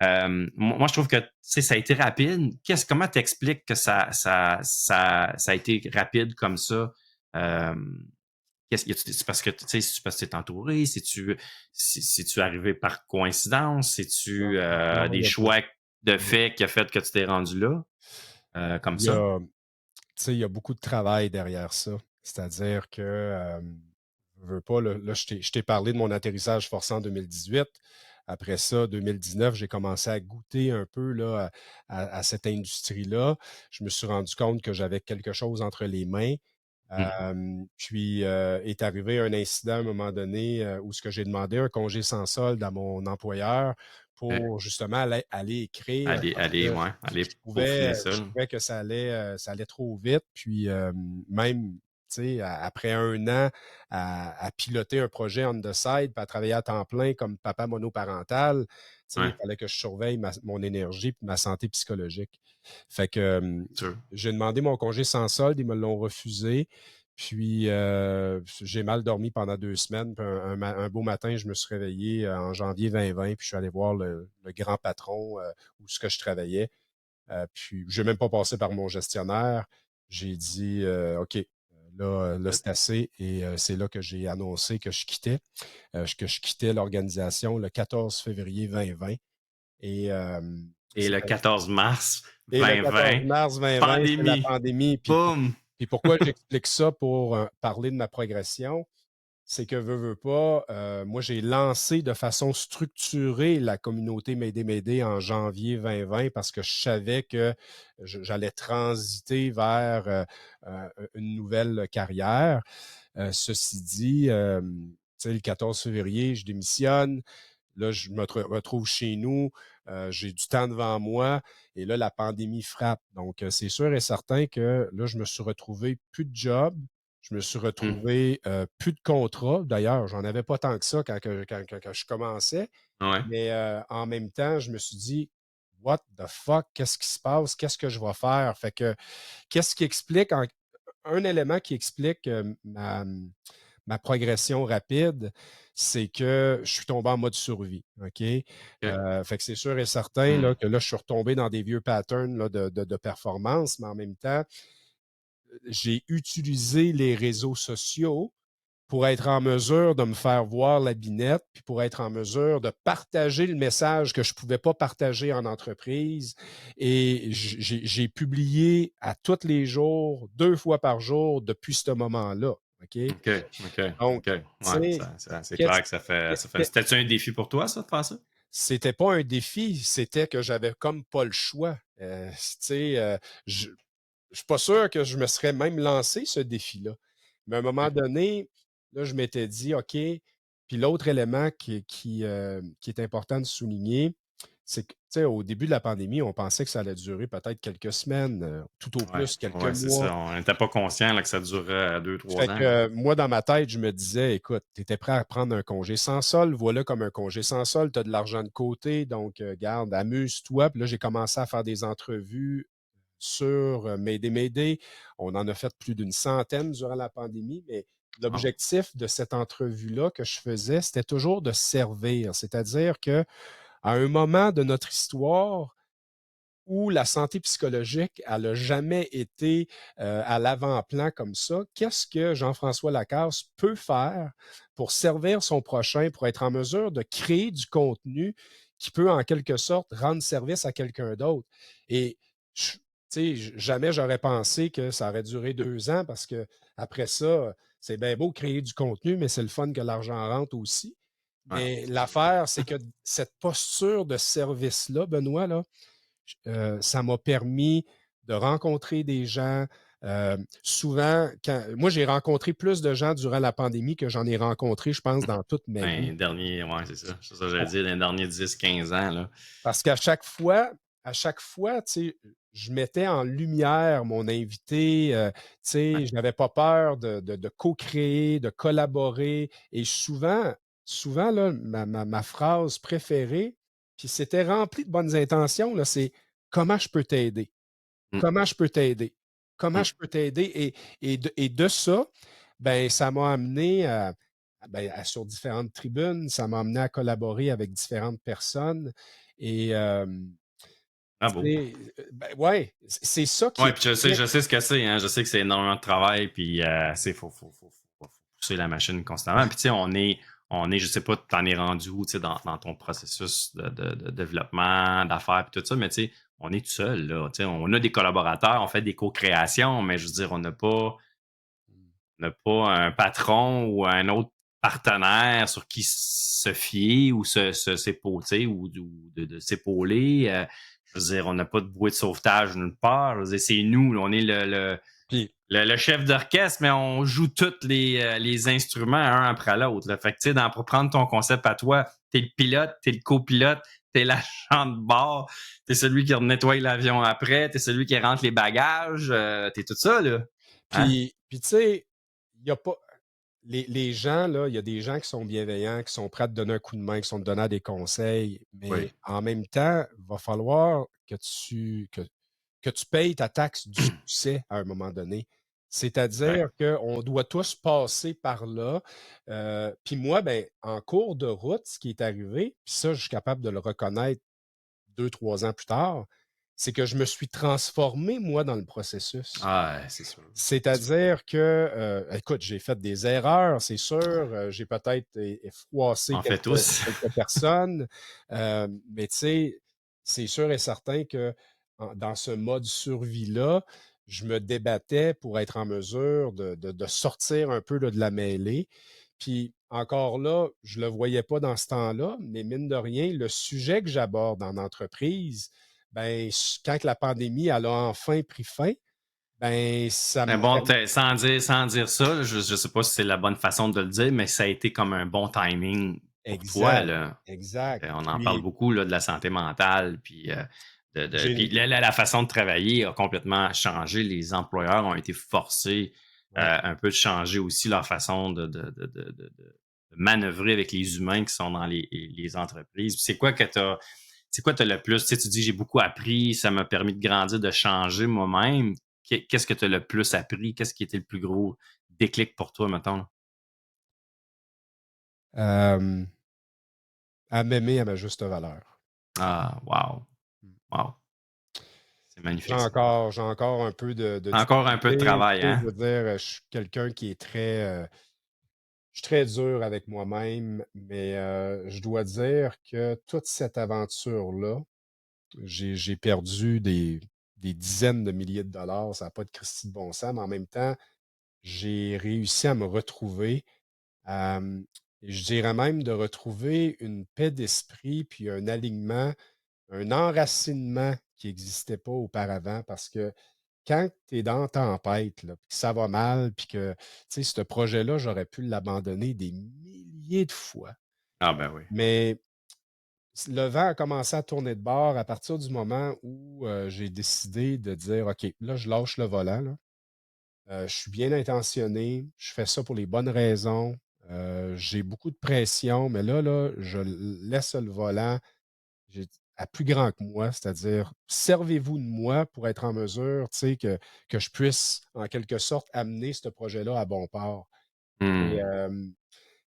Speaker 2: Moi, je trouve que ça a été rapide. Comment t'expliques que ça a été rapide comme ça? Euh, c'est parce que c'est parce que t'es entouré, c'est-tu arrivé par coïncidence,
Speaker 1: Non,
Speaker 2: c'est-tu
Speaker 1: non,
Speaker 2: des choix de fait qui a fait que tu t'es rendu là comme
Speaker 1: il y
Speaker 2: ça?
Speaker 1: a, tu sais, il y a beaucoup de travail derrière ça. C'est-à-dire que, je veux pas, là, je t'ai parlé de mon atterrissage forcé en 2018. Après ça, 2019, j'ai commencé à goûter un peu là, à cette industrie-là. Je me suis rendu compte que j'avais quelque chose entre les mains.
Speaker 2: Mhm.
Speaker 1: Puis est arrivé un incident à un moment donné où ce que j'ai demandé un congé sans solde à mon employeur pour justement aller écrire parce que
Speaker 2: Aller peaufiner ça.
Speaker 1: je
Speaker 2: Là.
Speaker 1: trouvais que ça allait trop vite. Puis même, tu sais, après un an à piloter un projet on the side, puis à travailler à temps plein comme papa monoparental, tu sais, il
Speaker 2: Ouais,
Speaker 1: fallait que je surveille mon énergie et ma santé psychologique. Fait que
Speaker 2: c'est sûr.
Speaker 1: j'ai demandé mon congé sans solde, ils me l'ont refusé. Puis j'ai mal dormi pendant 2 semaines. Puis un beau matin, je me suis réveillé en janvier 2020, puis je suis allé voir le grand patron où ce que je travaillais. Puis je n'ai même pas passé par mon gestionnaire. J'ai dit OK, là c'est assez. Et c'est là que j'ai annoncé que je quittais l'organisation le 14 février 2020. Et
Speaker 2: Et le 14 mars
Speaker 1: et le 14
Speaker 2: 2020,
Speaker 1: mars 2020, c'est la
Speaker 2: pandémie.
Speaker 1: pandémie.
Speaker 2: Boum!
Speaker 1: Puis pourquoi j'explique ça pour parler de ma progression? C'est que veux pas, moi j'ai lancé de façon structurée la communauté M'aider en janvier 2020 parce que je savais que j'allais transiter vers une nouvelle carrière. Ceci dit, tu sais, le 14 février, je démissionne. Là, je me retrouve chez nous, j'ai du temps devant moi et là, la pandémie frappe. Donc, c'est sûr et certain que là, je me suis retrouvé plus de job, je me suis
Speaker 2: Hum,
Speaker 1: retrouvé plus de contrat. D'ailleurs, j'en avais pas tant que ça quand je commençais,
Speaker 2: ouais.
Speaker 1: mais en même temps, je me suis dit, What the fuck? Qu'est-ce qui se passe? Qu'est-ce que je vais faire? Fait que, qu'est-ce qui explique, un élément qui explique ma progression rapide, c'est que je suis tombé en mode survie. OK?
Speaker 2: OK.
Speaker 1: Fait que c'est sûr et certain là,
Speaker 2: Hum,
Speaker 1: que là, je suis retombé dans des vieux patterns là, de performance, mais en même temps, j'ai utilisé les réseaux sociaux pour être en mesure de me faire voir la binette, puis pour être en mesure de partager le message que je ne pouvais pas partager en entreprise. Et j'ai publié à tous les jours, 2 fois par jour depuis ce moment-là. OK?
Speaker 2: OK, OK,
Speaker 1: Donc,
Speaker 2: OK.
Speaker 1: tu
Speaker 2: Ouais,
Speaker 1: sais,
Speaker 2: c'est
Speaker 1: qu'est-ce
Speaker 2: clair que ça fait,
Speaker 1: que-
Speaker 2: ça fait.
Speaker 1: que-
Speaker 2: C'était-tu un défi pour toi, ça, de faire ça?
Speaker 1: c'était pas un défi, c'était que j'avais comme pas le choix. Tu sais, je ne suis pas sûr que je me serais même lancé ce défi-là. Mais à un moment
Speaker 2: OK.
Speaker 1: donné, là, je m'étais dit, OK. Puis l'autre élément qui est important de souligner, c'est que, tu sais, au début de la pandémie, on pensait que ça allait durer peut-être quelques semaines, tout au
Speaker 2: Ouais,
Speaker 1: plus quelques
Speaker 2: ouais, c'est
Speaker 1: mois.
Speaker 2: ça. On n'était pas conscient là, que ça durerait 2, 3
Speaker 1: Fait que
Speaker 2: ans.
Speaker 1: moi, dans ma tête, je me disais, écoute, tu étais prêt à prendre un congé sans sol, voilà comme un congé sans sol, tu as de l'argent de côté, donc garde, amuse-toi. Puis là, j'ai commencé à faire des entrevues sur Mayday. On en a fait plus d'une centaine durant la pandémie, mais
Speaker 2: Wow.
Speaker 1: l'objectif de cette entrevue-là que je faisais, c'était toujours de servir. C'est-à-dire que à un moment de notre histoire, où la santé psychologique, elle n'a jamais été à l'avant-plan comme ça. Qu'est-ce que Jean-François Lacasse peut faire pour servir son prochain, pour être en mesure de créer du contenu qui peut en quelque sorte rendre service à quelqu'un d'autre? Et jamais j'aurais pensé que ça aurait duré 2 ans parce que après ça, c'est bien beau créer du contenu, mais c'est le fun que l'argent rentre aussi.
Speaker 2: Ouais.
Speaker 1: Mais l'affaire, c'est que cette posture de service-là, Benoît, là, ça m'a permis de rencontrer des gens. Souvent, moi, j'ai rencontré plus de gens durant la pandémie que j'en ai rencontré, je pense, dans toute ma vie.
Speaker 2: Ouais, c'est ça. C'est ça que j'allais dire, dans les derniers 10, 15 ans, là.
Speaker 1: Parce qu'à chaque fois, tu sais, je mettais en lumière mon invité. Tu
Speaker 2: Ouais.
Speaker 1: sais, je n'avais pas peur de co-créer, de collaborer. Et souvent là, ma phrase préférée, puis c'était rempli de bonnes intentions, là, c'est comment je peux t'aider?
Speaker 2: Mm,
Speaker 1: Comment je peux t'aider? Comment
Speaker 2: mm.
Speaker 1: je peux t'aider? Et de ça, ben, ça m'a amené sur différentes tribunes, ça m'a amené à collaborer avec différentes personnes. Et
Speaker 2: Bravo.
Speaker 1: ben, ouais, c'est ça qui
Speaker 2: Ouais,
Speaker 1: est
Speaker 2: puis
Speaker 1: très.
Speaker 2: je sais ce que c'est, hein. Je sais que c'est énormément de travail, puis faut pousser la machine constamment. Puis tu sais, je sais pas, t'en es rendu où, tu sais, dans ton processus de développement, d'affaires, puis tout ça, mais tu sais, on est tout seul, là. Tu sais, on a des collaborateurs, on fait des co-créations, mais je veux dire, on n'a pas un patron ou un autre partenaire sur qui se fier ou s'épauler ou de s'épauler. Je veux dire, on n'a pas de bouée de sauvetage nulle part. Je veux dire, c'est nous, là, on est
Speaker 1: Puis,
Speaker 2: le chef d'orchestre, mais on joue tous les instruments un après l'autre. Là. Fait que, tu sais, pour prendre ton concept à toi, t'es le pilote, t'es le copilote, t'es l'agent de bord, t'es celui qui nettoie l'avion après, t'es celui qui rentre les bagages, t'es tout ça, là. Hein?
Speaker 1: puis tu sais, il n'y a pas. Les gens, là, il y a des gens qui sont bienveillants, qui sont prêts à te donner un coup de main, qui sont te donner des conseils,
Speaker 2: Oui.
Speaker 1: mais en même temps, il va falloir que tu payes ta taxe du succès à un moment donné. C'est-à-dire
Speaker 2: Exact.
Speaker 1: qu'on doit tous passer par là. Puis moi, ben, en cours de route, ce qui est arrivé, puis ça, je suis capable de le reconnaître 2, 3 ans plus tard, c'est que je me suis transformé, moi, dans le processus.
Speaker 2: Ah, c'est sûr. C'est sûr.
Speaker 1: C'est-à-dire que, écoute, j'ai fait des erreurs, c'est sûr. J'ai peut-être froissé
Speaker 2: On fait tous.
Speaker 1: quelques personnes. Mais tu sais, c'est sûr et certain que dans ce mode survie-là, je me débattais pour être en mesure de sortir un peu là, de la mêlée. Puis encore là, je ne le voyais pas dans ce temps-là, mais mine de rien, le sujet que j'aborde en entreprise, ben, quand la pandémie elle a enfin pris fin, ben, ça
Speaker 2: Mais
Speaker 1: m'a
Speaker 2: bon,
Speaker 1: permis.
Speaker 2: sans dire ça, je ne sais pas si c'est la bonne façon de le dire, mais ça a été comme un bon timing pour toi,
Speaker 1: Exact,
Speaker 2: là.
Speaker 1: exact.
Speaker 2: On en parle
Speaker 1: Puis,
Speaker 2: beaucoup là, de la santé mentale, puis, puis
Speaker 1: j'ai.
Speaker 2: la façon de travailler a complètement changé. Les employeurs ont été forcés
Speaker 1: Ouais.
Speaker 2: un peu de changer aussi leur façon de manœuvrer avec les humains qui sont dans les entreprises. Puis c'est quoi tu as le plus? Tu sais, tu dis j'ai beaucoup appris, ça m'a permis de grandir, de changer moi-même. Qu'est-ce que tu as le plus appris? Qu'est-ce qui était le plus gros déclic pour toi, mettons?
Speaker 1: euh, à m'aimer à ma juste valeur.
Speaker 2: Ah, wow.
Speaker 1: Mm.
Speaker 2: Wow. C'est magnifique, ça.
Speaker 1: J'ai encore un peu de
Speaker 2: Encore un peu de
Speaker 1: difficulté.
Speaker 2: travail,
Speaker 1: Tu sais, je
Speaker 2: hein?
Speaker 1: veux dire, je suis quelqu'un qui est je suis très dur avec moi-même, mais je dois dire que toute cette aventure-là, j'ai perdu des dizaines de milliers de dollars, ça n'a pas de Christie de bon sens, mais en même temps, j'ai réussi à me retrouver. euh, et je dirais même de retrouver une paix d'esprit, puis un alignement, un enracinement qui n'existait pas auparavant, parce que quand tu es dans la tempête, là, puis que ça va mal, puis que, tu sais, ce projet-là, j'aurais pu l'abandonner des milliers de fois.
Speaker 2: Ah ben oui.
Speaker 1: Mais le vent a commencé à tourner de bord à partir du moment où j'ai décidé de dire, OK, là, je lâche le volant, là. Je suis bien intentionné, je fais ça pour les bonnes raisons. J'ai beaucoup de pression, mais là, je laisse le volant j'ai à plus grand que moi, c'est-à-dire servez-vous de moi pour être en mesure, tu sais, que je puisse, en quelque sorte, amener ce projet-là à bon port. Et
Speaker 2: Mmh.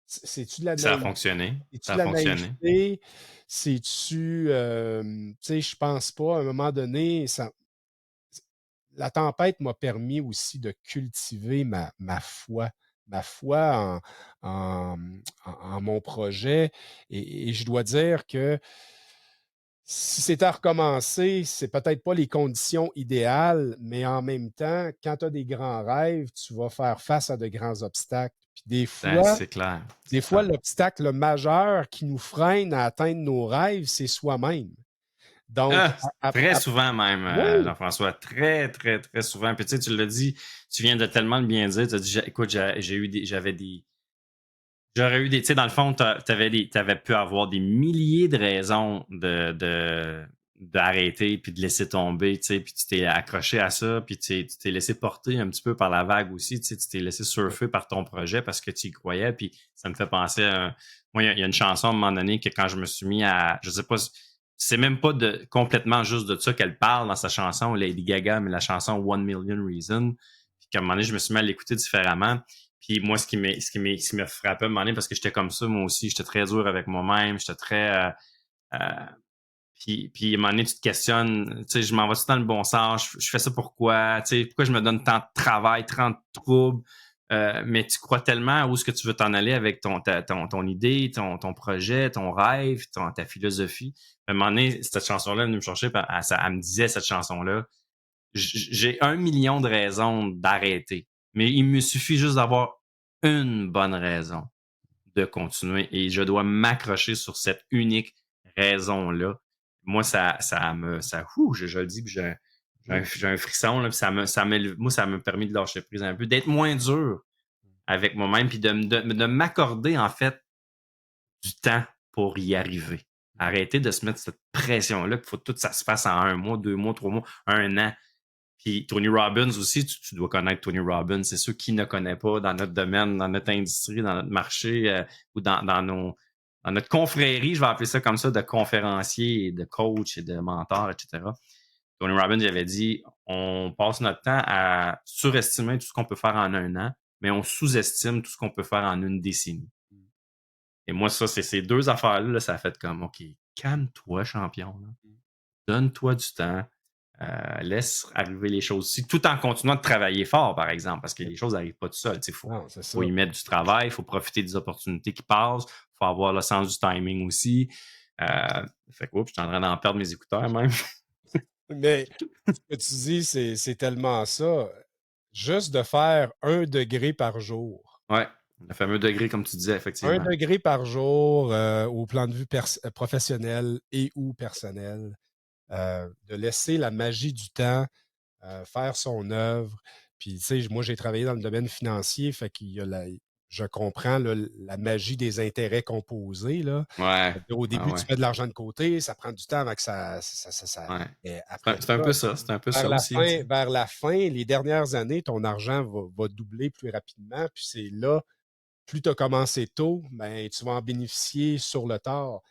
Speaker 1: c'est-tu de la
Speaker 2: Ça a
Speaker 1: naïveté?
Speaker 2: fonctionné.
Speaker 1: C'est-tu
Speaker 2: Ça
Speaker 1: de
Speaker 2: a
Speaker 1: la
Speaker 2: fonctionné.
Speaker 1: naïveté? C'est-tu, tu sais, je pense pas. À un moment donné, la tempête m'a permis aussi de cultiver ma foi en mon projet. Et je dois dire que si c'était à recommencer, c'est peut-être pas les conditions idéales, mais en même temps, quand tu as des grands rêves, tu vas faire face à de grands obstacles. Puis
Speaker 2: Ben, c'est clair,
Speaker 1: des
Speaker 2: c'est
Speaker 1: fois,
Speaker 2: clair.
Speaker 1: l'obstacle majeur qui nous freine à atteindre nos rêves, c'est soi-même. Donc,
Speaker 2: Ah, très souvent même,
Speaker 1: oui,
Speaker 2: Jean-François, très, très, très souvent. Puis tu sais, tu l'as dit, tu viens de tellement le bien dire. Tu as dit, écoute, j'aurais eu des, tu sais, dans le fond, t'avais pu avoir des milliers de raisons d'arrêter puis de laisser tomber, tu sais, puis tu t'es accroché à ça, puis tu t'es laissé porter un petit peu par la vague aussi, tu sais, tu t'es laissé surfer par ton projet parce que tu y croyais, puis ça me fait penser à, moi, il y a une chanson à un moment donné que quand je me suis mis à, je sais pas, c'est même pas complètement juste de ça qu'elle parle dans sa chanson, Lady Gaga, mais la chanson One Million Reasons, puis qu'à un moment donné, je me suis mis à l'écouter différemment. Puis moi, ce qui me frappait à un moment donné, parce que j'étais comme ça, moi aussi, j'étais très dur avec moi-même, j'étais très... euh, puis à un moment donné, tu te questionnes, tu sais, je m'en vais-tu dans le bon sens, je fais ça pourquoi, tu sais, pourquoi je me donne tant de travail, tant de troubles, mais tu crois tellement à où est-ce que tu veux t'en aller avec ton idée, ton projet, ton rêve, ta philosophie. À un moment donné, cette chanson-là, elle venait me chercher, puis elle me disait, cette chanson-là, j'ai 1 million de raisons d'arrêter, mais il me suffit juste d'avoir une bonne raison de continuer et je dois m'accrocher sur cette unique raison-là. Moi, je le dis, puis j'ai un frisson, là, puis moi, ça m'a permis de lâcher prise un peu, d'être moins dur avec moi-même, puis de m'accorder, en fait, du temps pour y arriver. Arrêter de se mettre cette pression-là, qu'il faut que tout ça se fasse en 1 mois, 2 mois, 3 mois, 1 an. Puis Tony Robbins aussi, tu dois connaître Tony Robbins. C'est ceux qui ne connaissent pas dans notre domaine, dans notre industrie, dans notre marché ou dans notre confrérie, je vais appeler ça comme ça, de conférenciers et de coachs et de mentors, etc. Tony Robbins avait dit, on passe notre temps à surestimer tout ce qu'on peut faire en 1 an, mais on sous-estime tout ce qu'on peut faire en une décennie. Et moi, ça, c'est ces deux affaires-là, là, ça a fait comme, OK, calme-toi, champion. Là. Donne-toi du temps. Laisse arriver les choses aussi, tout en continuant de travailler fort, par exemple, parce que les choses n'arrivent pas tout seul. Il faut,
Speaker 1: non, c'est
Speaker 2: faut
Speaker 1: ça.
Speaker 2: y mettre du travail, il faut profiter des opportunités qui passent, il faut avoir le sens du timing aussi. Fait que, oups, je suis en train d'en perdre mes écouteurs même.
Speaker 1: Mais ce que tu dis, c'est tellement ça. Juste de faire 1 degré par jour.
Speaker 2: Ouais, le fameux degré, comme tu disais,
Speaker 1: Un
Speaker 2: effectivement.
Speaker 1: degré par jour au plan de vue professionnel et ou personnel. De laisser la magie du temps faire son œuvre. Puis, tu sais, moi, j'ai travaillé dans le domaine financier, fait qu'il y a je comprends là, la magie des intérêts composés. Là.
Speaker 2: Ouais,
Speaker 1: Au
Speaker 2: ouais,
Speaker 1: début, tu
Speaker 2: ouais,
Speaker 1: mets de l'argent de côté, ça prend du temps avant que
Speaker 2: ouais.
Speaker 1: mais
Speaker 2: C'est
Speaker 1: après
Speaker 2: c'est un
Speaker 1: ça,
Speaker 2: peu ça, c'est un peu ça aussi, tu sais.
Speaker 1: vers la fin, les dernières années, ton argent va doubler plus rapidement. Puis c'est là, plus tu as commencé tôt, ben, tu vas en bénéficier sur le tard.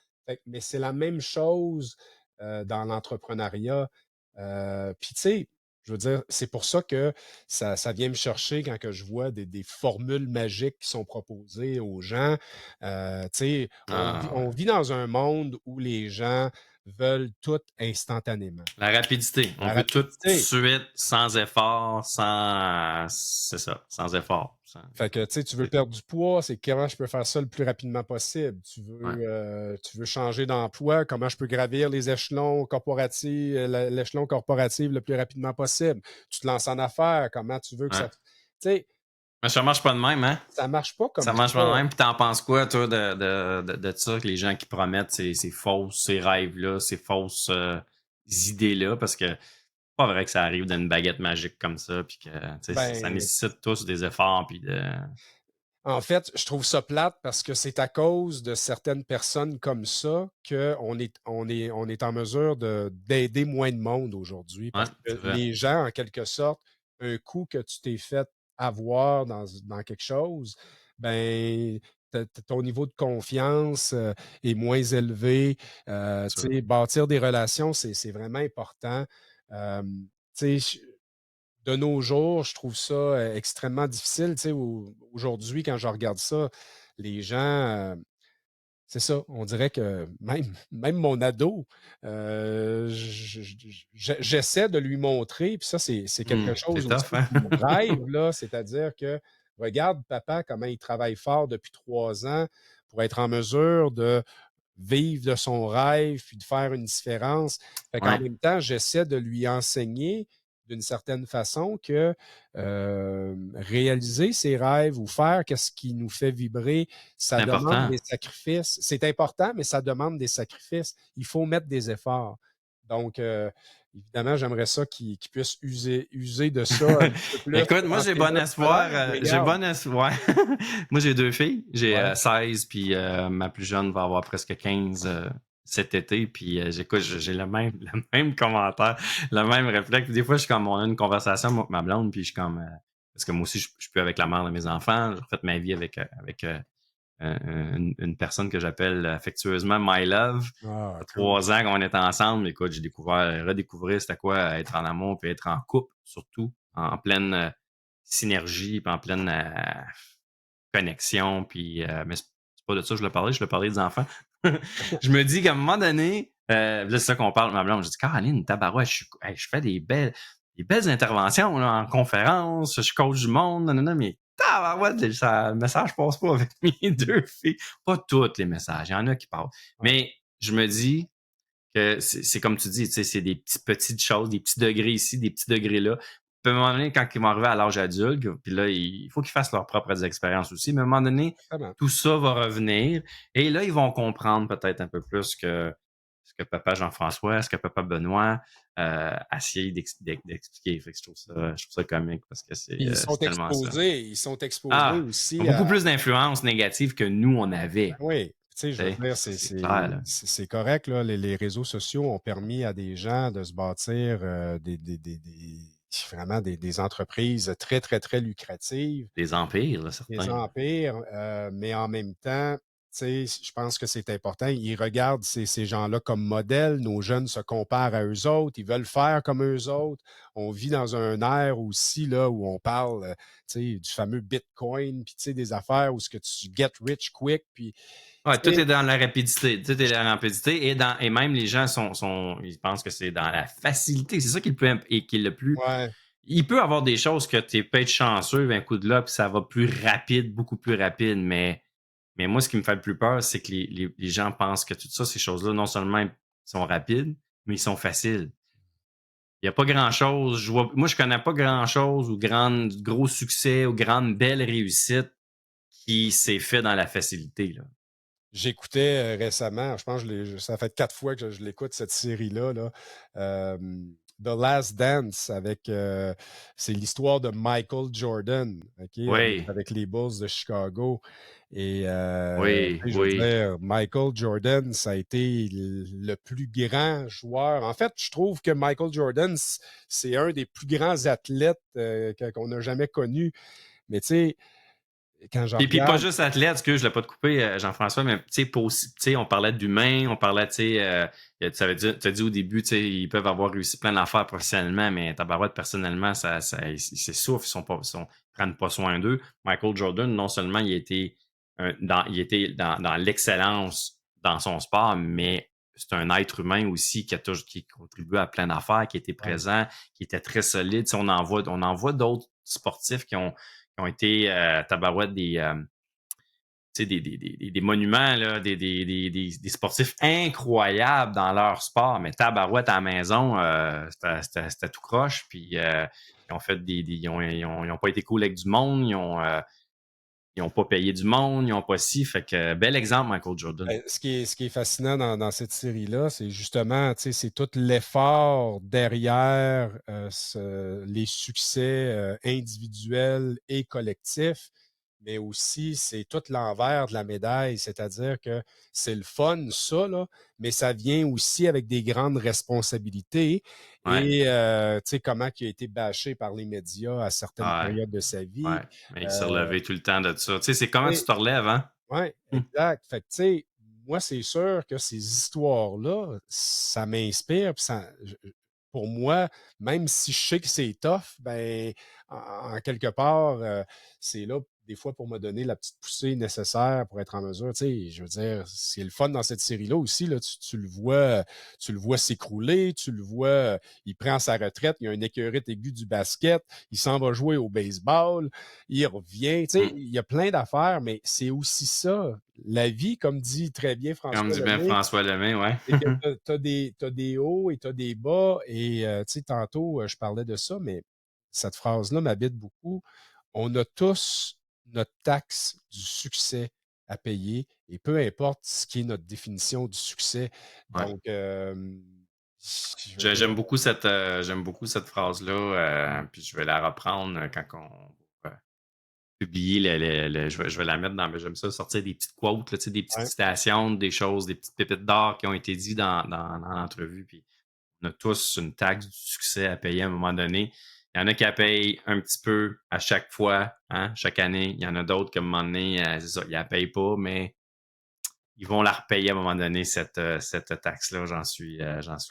Speaker 1: Mais c'est la même chose dans l'entrepreneuriat. Puis, tu sais, je veux dire, c'est pour ça que ça vient me chercher quand que je vois des formules magiques qui sont proposées aux gens. Tu sais,
Speaker 2: Ah, ouais.
Speaker 1: on vit dans un monde où les gens veulent tout instantanément.
Speaker 2: La rapidité. On
Speaker 1: La
Speaker 2: veut tout de
Speaker 1: rapidité.
Speaker 2: suite, sans effort, c'est ça, sans effort.
Speaker 1: Fait que, tu sais, tu veux perdre du poids, c'est comment je peux faire ça le plus rapidement possible.
Speaker 2: Ouais,
Speaker 1: Tu veux changer d'emploi, comment je peux gravir les échelons corporatifs, l'échelon corporatif le plus rapidement possible. Tu te lances en affaires, comment tu veux que
Speaker 2: ouais.
Speaker 1: ça. Tu sais,
Speaker 2: Mais ça marche pas de même, hein?
Speaker 1: ça marche pas
Speaker 2: Ça
Speaker 1: comme
Speaker 2: marche
Speaker 1: ça.
Speaker 2: pas de même. Puis t'en penses quoi, toi, de ça, que les gens qui promettent ces fausses, ces rêves-là, ces fausses idées-là? Parce que c'est pas vrai que ça arrive d'une baguette magique comme ça, puis que ça
Speaker 1: Ben,
Speaker 2: nécessite tous des efforts, puis de.
Speaker 1: en fait, je trouve ça plate parce que c'est à cause de certaines personnes comme ça qu'on est en mesure d'aider moins de monde aujourd'hui.
Speaker 2: Ouais,
Speaker 1: Parce que
Speaker 2: c'est vrai.
Speaker 1: les gens, en quelque sorte, un coup que tu t'es fait avoir dans quelque chose, ben, ton niveau de confiance est moins élevé.
Speaker 2: C'est
Speaker 1: Tu
Speaker 2: sûr.
Speaker 1: sais, bâtir des relations, c'est vraiment important. Tu sais, de nos jours, je trouve ça extrêmement difficile. Tu sais, aujourd'hui, quand je regarde ça, les gens, c'est ça, on dirait que même mon ado, j'essaie de lui montrer, puis ça, c'est quelque
Speaker 2: C'est
Speaker 1: chose
Speaker 2: tough,
Speaker 1: aussi
Speaker 2: hein?
Speaker 1: qui me drive, là, c'est-à-dire que regarde, papa, comment il travaille fort depuis 3 ans pour être en mesure de vivre de son rêve, puis de faire une différence. Fait qu'en
Speaker 2: Ouais,
Speaker 1: même temps, j'essaie de lui enseigner d'une certaine façon que réaliser ses rêves ou faire qu'est-ce qui nous fait vibrer,
Speaker 2: c'est
Speaker 1: ça demande
Speaker 2: important.
Speaker 1: des sacrifices. C'est important, mais ça demande des sacrifices. Il faut mettre des efforts. Donc, évidemment, j'aimerais ça qu'il puisse user de ça un petit peu plus
Speaker 2: Écoute, moi
Speaker 1: en
Speaker 2: j'ai
Speaker 1: ses
Speaker 2: bon
Speaker 1: heures
Speaker 2: espoir.
Speaker 1: scolaires, mais
Speaker 2: J'ai
Speaker 1: regarde,
Speaker 2: bon espoir. Moi j'ai deux filles. J'ai
Speaker 1: ouais,
Speaker 2: 16, puis ma plus jeune va avoir presque 15 cet été. Puis j'écoute, j'ai le même commentaire, le même réflexe. Des fois, je suis comme, on a une conversation, moi, avec ma blonde, puis je suis comme, parce que moi aussi, je suis plus avec la mère de mes enfants. J'ai refait ma vie avec une personne que j'appelle affectueusement My Love.
Speaker 1: ah,
Speaker 2: Ça fait
Speaker 1: cool.
Speaker 2: 3 ans qu'on est ensemble. Écoute, j'ai redécouvert c'était quoi être en amour puis être en couple, surtout, en pleine synergie, puis en pleine connexion. Puis, mais c'est pas de ça que je voulais parler des enfants. Je me dis qu'à un moment donné, là, c'est ça qu'on parle, ma blonde. Je dis, Caroline, tabarouette, je fais des belles interventions là, en conférence, je coach du monde, nanana, mais tabarouette, le message passe pas avec mes deux filles. Pas tous les messages, il y en a qui passent.
Speaker 1: Ouais,
Speaker 2: Mais je me dis que c'est comme tu dis, tu sais, c'est des petites choses, des petits degrés ici, des petits degrés là. Puis à un moment donné, quand ils vont arriver à l'âge adulte, puis là, il faut qu'ils fassent leurs propres expériences aussi. Mais à un moment donné,
Speaker 1: exactement.
Speaker 2: tout ça va revenir. Et là, ils vont comprendre peut-être un peu plus que ce que papa Jean-François, ce que papa Benoît a essayé d'expliquer. Fait que je trouve ça comique parce que c'est tellement ça.
Speaker 1: Ils sont exposés
Speaker 2: Ah, ils ont
Speaker 1: aussi
Speaker 2: beaucoup
Speaker 1: à.
Speaker 2: plus d'influence négative que nous, on
Speaker 1: Ben
Speaker 2: avait.
Speaker 1: oui, tu sais, je
Speaker 2: Tu
Speaker 1: veux
Speaker 2: sais,
Speaker 1: dire,
Speaker 2: ça, c'est clair, là.
Speaker 1: c'est correct, là. Les réseaux sociaux ont permis à des gens de se bâtir vraiment des entreprises très, très, très lucratives,
Speaker 2: Des empires, là,
Speaker 1: des
Speaker 2: certains.
Speaker 1: empires, mais en même temps, tu sais, je pense que c'est important. Ils regardent ces gens-là comme modèles. Nos jeunes se comparent à eux autres. Ils veulent faire comme eux autres. On vit dans un ère aussi là, où on parle tu sais, du fameux Bitcoin, puis tu sais, des affaires où ce que tu get rich quick. Puis,
Speaker 2: Ouais,
Speaker 1: tu
Speaker 2: tout
Speaker 1: sais,
Speaker 2: est dans la rapidité. Tout est dans la rapidité et même les gens ils pensent que c'est dans la facilité. C'est ça qui est le plus.
Speaker 1: ouais,
Speaker 2: Il peut avoir des choses que tu peux être chanceux un coup de là, puis ça va plus rapide, beaucoup plus rapide. Mais moi, ce qui me fait le plus peur, c'est que les gens pensent que tout ça, ces choses-là, non seulement ils sont rapides, mais ils sont faciles. Il n'y a pas grand-chose. Moi, je connais pas grand-chose ou gros succès ou grande belle réussite qui s'est fait dans la facilité, là.
Speaker 1: j'écoutais récemment, je pense que ça fait 4 fois que je l'écoute, cette série-là, là, euh, The Last Dance, c'est l'histoire de Michael Jordan, OK,
Speaker 2: Oui,
Speaker 1: avec les Bulls de Chicago. Et
Speaker 2: oui,
Speaker 1: tu sais, je veux
Speaker 2: oui.
Speaker 1: dire, Michael Jordan, ça a été le plus grand joueur. En fait, je trouve que Michael Jordan, c'est un des plus grands athlètes qu'on a jamais connu. Mais tu sais, quand je
Speaker 2: Puis pas
Speaker 1: regarde,
Speaker 2: juste athlète, excuse, je l'ai pas te couper, Jean-François, mais tu sais, on parlait d'humains, on parlait, tu sais, tu as dit au début, tu sais, ils peuvent avoir réussi plein d'affaires professionnellement, mais tabarouette, personnellement, ils s'essoufflent, ils prennent pas soin d'eux. Michael Jordan, non seulement il était dans l'excellence dans son sport, mais c'est un être humain aussi qui contribue à plein d'affaires, qui était
Speaker 1: Ouais.
Speaker 2: présent, qui était très solide. Tu sais, on en voit d'autres sportifs qui ont été tabarouette tu sais, des monuments, là, des sportifs incroyables dans leur sport, mais tabarouette à la maison, c'était tout croche. Puis ils ont fait ils ont pas été cool avec du monde, ils ont pas payé du monde, ils ont pas si. Fait que bel exemple, Michael Jordan.
Speaker 1: Ben, ce qui est fascinant dans cette série-là, c'est justement, tu sais, c'est tout l'effort derrière les succès individuels et collectifs, mais aussi c'est tout l'envers de la médaille, c'est-à-dire que c'est le fun, ça, là, mais ça vient aussi avec des grandes responsabilités
Speaker 2: Ouais.
Speaker 1: et, tu sais, comment il a été bâché par les médias à certaines
Speaker 2: Ouais.
Speaker 1: périodes de sa vie.
Speaker 2: Ouais. Mais il s'est
Speaker 1: Euh,
Speaker 2: relevé tout le temps de ça. Tu sais, c'est comment tu te relèves, hein?
Speaker 1: Oui,
Speaker 2: Hmm.
Speaker 1: exact. Fait que, tu sais, moi, c'est sûr que ces histoires-là, ça m'inspire. Puis pour moi, même si je sais que c'est tough, ben, en quelque part, c'est là, des fois, pour me donner la petite poussée nécessaire pour être en mesure. Tu sais, je veux dire, c'est le fun dans cette série-là aussi. Là, tu le vois s'écrouler, tu le vois, il prend sa retraite, il y a un écurite aigu du basket, il s'en va jouer au baseball, il revient. Tu sais,
Speaker 2: Hmm.
Speaker 1: il y a plein d'affaires, mais c'est aussi ça. La vie, comme dit très bien
Speaker 2: Comme
Speaker 1: François
Speaker 2: dit bien
Speaker 1: Lemay,
Speaker 2: François Lemay, ouais.
Speaker 1: c'est que t'as des hauts et t'as des bas. Et tu sais, tantôt, je parlais de ça, mais cette phrase-là m'habite beaucoup. On a tous notre taxe du succès à payer, et peu importe ce qui est notre définition du succès.
Speaker 2: Ouais.
Speaker 1: Donc, je veux dire,
Speaker 2: J'aime beaucoup cette phrase-là, puis je vais la reprendre quand on va publier je vais la mettre dans. J'aime ça, sortir des petites quotes, là, tu sais, des petites
Speaker 1: ouais,
Speaker 2: citations, des choses, des petites pépites d'or qui ont été dites dans l'entrevue. Puis on a tous une taxe du succès à payer à un moment donné. Il y en a qui la payent un petit peu à chaque fois, hein, chaque année. Il y en a d'autres qui, à un moment donné, c'est ça, ils la payent pas, mais ils vont la repayer à un moment donné, cette taxe-là, j'en suis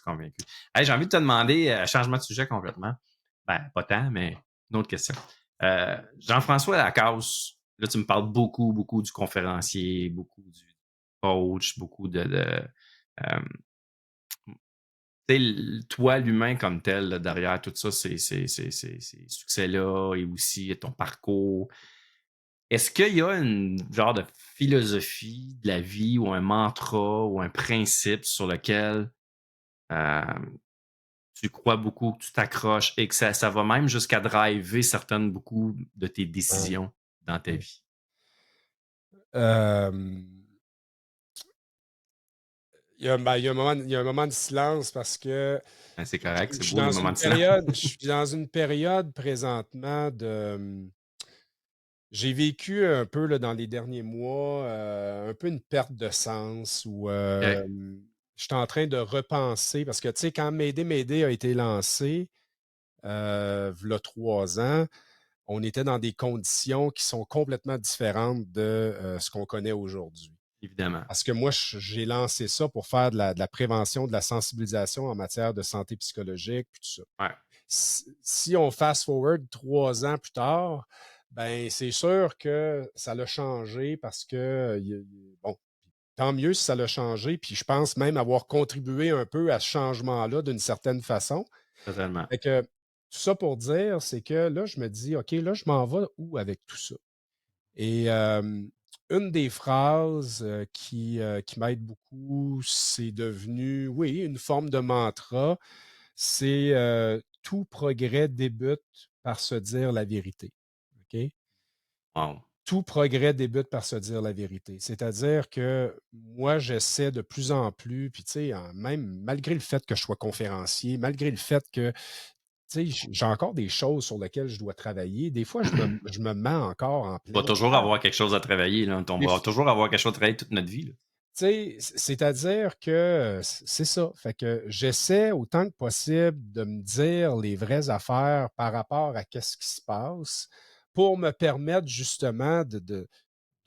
Speaker 2: convaincu. Hey, j'ai envie de te demander, changement de sujet complètement. Ben, pas tant, mais une autre question. Jean-François Lacasse, là, tu me parles beaucoup, beaucoup du conférencier, beaucoup du coach, beaucoup euh, tu sais, toi, l'humain comme tel, là, derrière tout ça, ces succès-là et aussi ton parcours. Est-ce qu'il y a une genre de philosophie de la vie ou un mantra ou un principe sur lequel euh, tu crois beaucoup, que tu t'accroches et que ça va même jusqu'à driver certaines beaucoup de tes
Speaker 1: ouais,
Speaker 2: décisions dans ta
Speaker 1: ouais.
Speaker 2: vie?
Speaker 1: Euh, il y a un moment de silence parce que
Speaker 2: Ben, c'est
Speaker 1: je
Speaker 2: correct,
Speaker 1: je
Speaker 2: c'est
Speaker 1: suis
Speaker 2: beau les
Speaker 1: dans
Speaker 2: moments
Speaker 1: une
Speaker 2: de silence.
Speaker 1: période, je suis dans une période présentement j'ai vécu un peu là, dans les derniers mois, un peu une perte de sens où
Speaker 2: OK.
Speaker 1: je suis en train de repenser parce que, tu sais, quand M'aider a été lancé, v'là 3 ans, on était dans des conditions qui sont complètement différentes de ce qu'on connaît aujourd'hui.
Speaker 2: Évidemment.
Speaker 1: Parce que moi, j'ai lancé ça pour faire de la prévention, de la sensibilisation en matière de santé psychologique, puis tout ça.
Speaker 2: Ouais,
Speaker 1: Si on fast forward 3 ans plus tard, ben c'est sûr que ça l'a changé parce que, bon, tant mieux si ça l'a changé, puis je pense même avoir contribué un peu à ce changement-là d'une certaine façon.
Speaker 2: totalement.
Speaker 1: Fait que, tout ça pour dire, c'est que là, je me dis, OK, là, je m'en vais où avec tout ça? Et une des phrases qui m'aide beaucoup, c'est devenu, oui, une forme de mantra. C'est tout progrès débute par se dire la vérité. OK?
Speaker 2: Wow.
Speaker 1: Tout progrès débute par se dire la vérité. C'est-à-dire que moi, j'essaie de plus en plus, puis tu sais, même malgré le fait que je sois conférencier, malgré le fait que tu sais, j'ai encore des choses sur lesquelles je dois travailler. Des fois, je me mets encore en
Speaker 2: On va
Speaker 1: pleine
Speaker 2: toujours
Speaker 1: face.
Speaker 2: avoir quelque chose à travailler, là. On va toujours avoir quelque chose à travailler toute notre vie, là.
Speaker 1: Tu sais, c'est-à-dire que c'est ça. Fait que j'essaie autant que possible de me dire les vraies affaires par rapport à qu'est-ce qui se passe pour me permettre justement de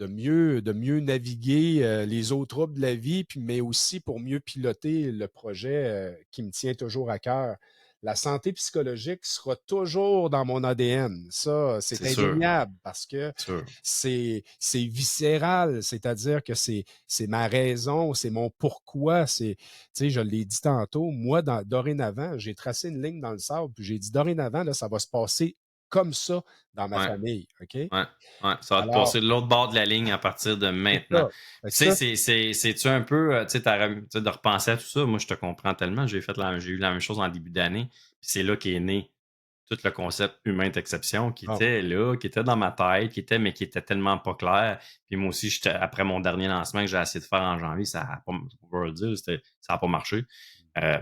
Speaker 1: mieux naviguer les eaux troubles de la vie, puis, mais aussi pour mieux piloter le projet qui me tient toujours à cœur. la santé psychologique sera toujours dans mon ADN. Ça, c'est
Speaker 2: C'est sûr,
Speaker 1: indéniable parce que
Speaker 2: c'est sûr.
Speaker 1: c'est viscéral, c'est-à-dire que c'est ma raison, c'est mon pourquoi. Tu sais, je l'ai dit tantôt, moi, dorénavant, j'ai tracé une ligne dans le sable, puis j'ai dit dorénavant, là, ça va se passer comme ça dans ma
Speaker 2: Ouais.
Speaker 1: famille, OK?
Speaker 2: Ouais, ouais, ça va te
Speaker 1: Alors,
Speaker 2: passer de l'autre bord de la ligne à partir de
Speaker 1: c'est
Speaker 2: maintenant.
Speaker 1: ça. Fait
Speaker 2: Puis
Speaker 1: que
Speaker 2: tu sais,
Speaker 1: ça,
Speaker 2: c'est-tu un peu, tu sais, tu sais, de repenser à tout ça? Moi, je te comprends tellement. J'ai eu la même chose en début d'année. Puis c'est là qu'est né tout le concept humain d'exception qui
Speaker 1: bon,
Speaker 2: était là, qui était dans ma tête, mais qui était tellement pas clair. Puis moi aussi, après mon dernier lancement que j'ai essayé de faire en janvier, ça a pas, on va le dire, ça a pas marché. Euh,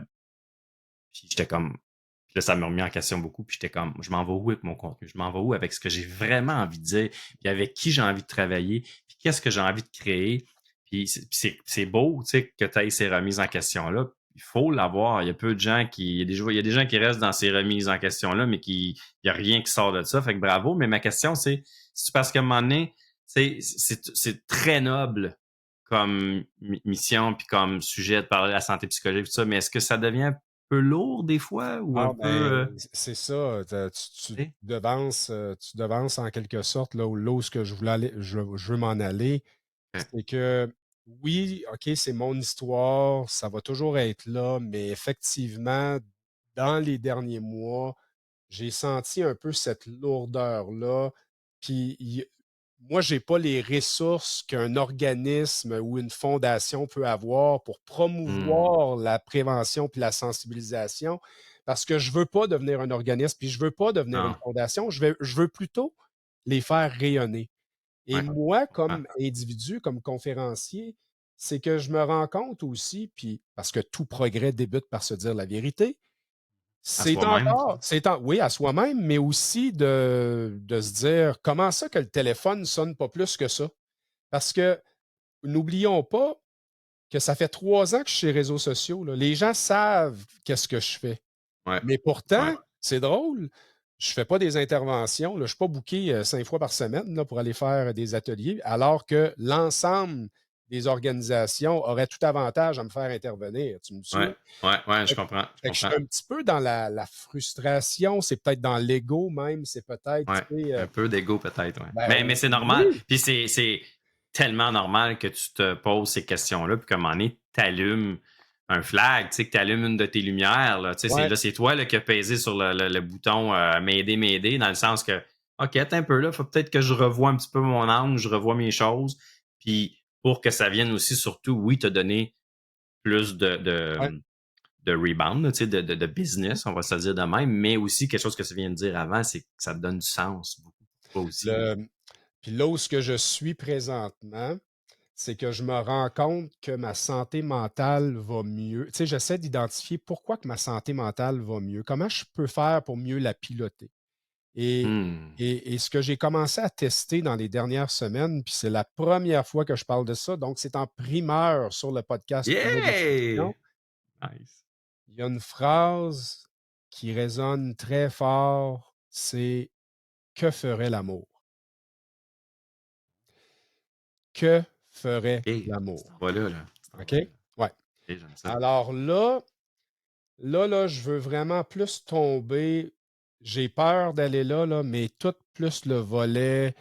Speaker 2: puis j'étais comme, puis là, ça m'a remis en question beaucoup. Puis j'étais comme, je m'en vais où avec mon contenu? Je m'en vais où avec ce que j'ai vraiment envie de dire? Puis avec qui j'ai envie de travailler? Puis qu'est-ce que j'ai envie de créer? Puis c'est beau, tu sais, que tu aies ces remises en question-là. Il faut l'avoir. Il y a peu de gens il y a des gens qui restent dans ces remises en question-là, mais il y a rien qui sort de ça. Fait que bravo. Mais ma question, c'est parce qu'à un moment donné, c'est très noble comme mission puis comme sujet de parler de la santé psychologique, tout ça, mais est-ce que ça devient peu lourd des fois ou un
Speaker 1: ah,
Speaker 2: peu.
Speaker 1: ben, c'est ça.
Speaker 2: Tu
Speaker 1: Tu devances en quelque sorte là où ce que je voulais aller, je veux m'en aller.
Speaker 2: sais?
Speaker 1: C'est que oui, OK, c'est mon histoire, ça va toujours être là, mais effectivement, dans les derniers mois, j'ai senti un peu cette lourdeur-là. Puis moi, j'ai pas les ressources qu'un organisme ou une fondation peut avoir pour
Speaker 2: Mmh.
Speaker 1: promouvoir la prévention puis la sensibilisation parce que je veux pas devenir un organisme puis je veux pas devenir une
Speaker 2: Non.
Speaker 1: fondation. Je veux plutôt les faire rayonner. Et
Speaker 2: Ouais,
Speaker 1: moi,
Speaker 2: je comprends.
Speaker 1: comme individu, comme conférencier, c'est que je me rends compte aussi, puis parce que tout progrès débute par se dire la vérité,
Speaker 2: À soi-même, tu dis?
Speaker 1: oui, à soi-même, mais aussi de se dire comment ça que le téléphone sonne pas plus que ça? Parce que n'oublions pas que ça fait 3 ans que je suis sur les réseaux sociaux, là. Les gens savent qu'est-ce que je fais.
Speaker 2: Ouais,
Speaker 1: Mais
Speaker 2: ouais,
Speaker 1: pourtant, c'est drôle, je fais pas des interventions, là, je suis pas booké 5 fois par semaine là, pour aller faire des ateliers, alors que l'ensemble des organisations auraient tout avantage à me faire intervenir. Tu me
Speaker 2: ouais,
Speaker 1: suis?
Speaker 2: ouais, je
Speaker 1: Fait que
Speaker 2: comprends, je
Speaker 1: fait que je
Speaker 2: comprends.
Speaker 1: suis un petit peu dans la frustration, c'est peut-être dans l'ego même, c'est peut-être,
Speaker 2: Ouais,
Speaker 1: tu sais,
Speaker 2: un peu d'ego peut-être, ouais.
Speaker 1: ben
Speaker 2: Mais c'est normal.
Speaker 1: oui,
Speaker 2: Puis c'est tellement normal que tu te poses ces questions-là, puis qu'à un moment donné, tu allumes un flag, tu sais, que tu allumes une de tes lumières, là. Tu sais,
Speaker 1: ouais,
Speaker 2: c'est toi là, qui as pesé sur le bouton m'aider, dans le sens que, OK, attends un peu là, faut peut-être que je revoie un petit peu mon angle, je revois mes choses. Puis pour que ça vienne aussi, surtout, oui, te donner plus
Speaker 1: ouais.
Speaker 2: de rebound, là, tu sais, de business, on va se le dire de même, mais aussi quelque chose que tu viens de dire avant, c'est que ça te donne du sens beaucoup pour toi aussi. Là.
Speaker 1: Le Puis là où ce que je suis présentement, c'est que je me rends compte que ma santé mentale va mieux. Tu sais, j'essaie d'identifier pourquoi que ma santé mentale va mieux. Comment je peux faire pour mieux la piloter? Et,
Speaker 2: Hmm.
Speaker 1: et ce que j'ai commencé à tester dans les dernières semaines, puis c'est la première fois que je parle de ça, donc c'est en primeur sur le podcast Humain
Speaker 2: Yay!
Speaker 1: d'exception.
Speaker 2: Nice.
Speaker 1: Il y a une phrase qui résonne très fort, c'est que ferait l'amour? Que ferait
Speaker 2: OK, tu t'en
Speaker 1: l'amour?
Speaker 2: vas là, là. Tu t'en
Speaker 1: OK?
Speaker 2: vas là.
Speaker 1: Ouais.
Speaker 2: OK, j'aime ça.
Speaker 1: Alors là, je veux vraiment plus tomber. J'ai peur d'aller là, là, mais tout plus le volet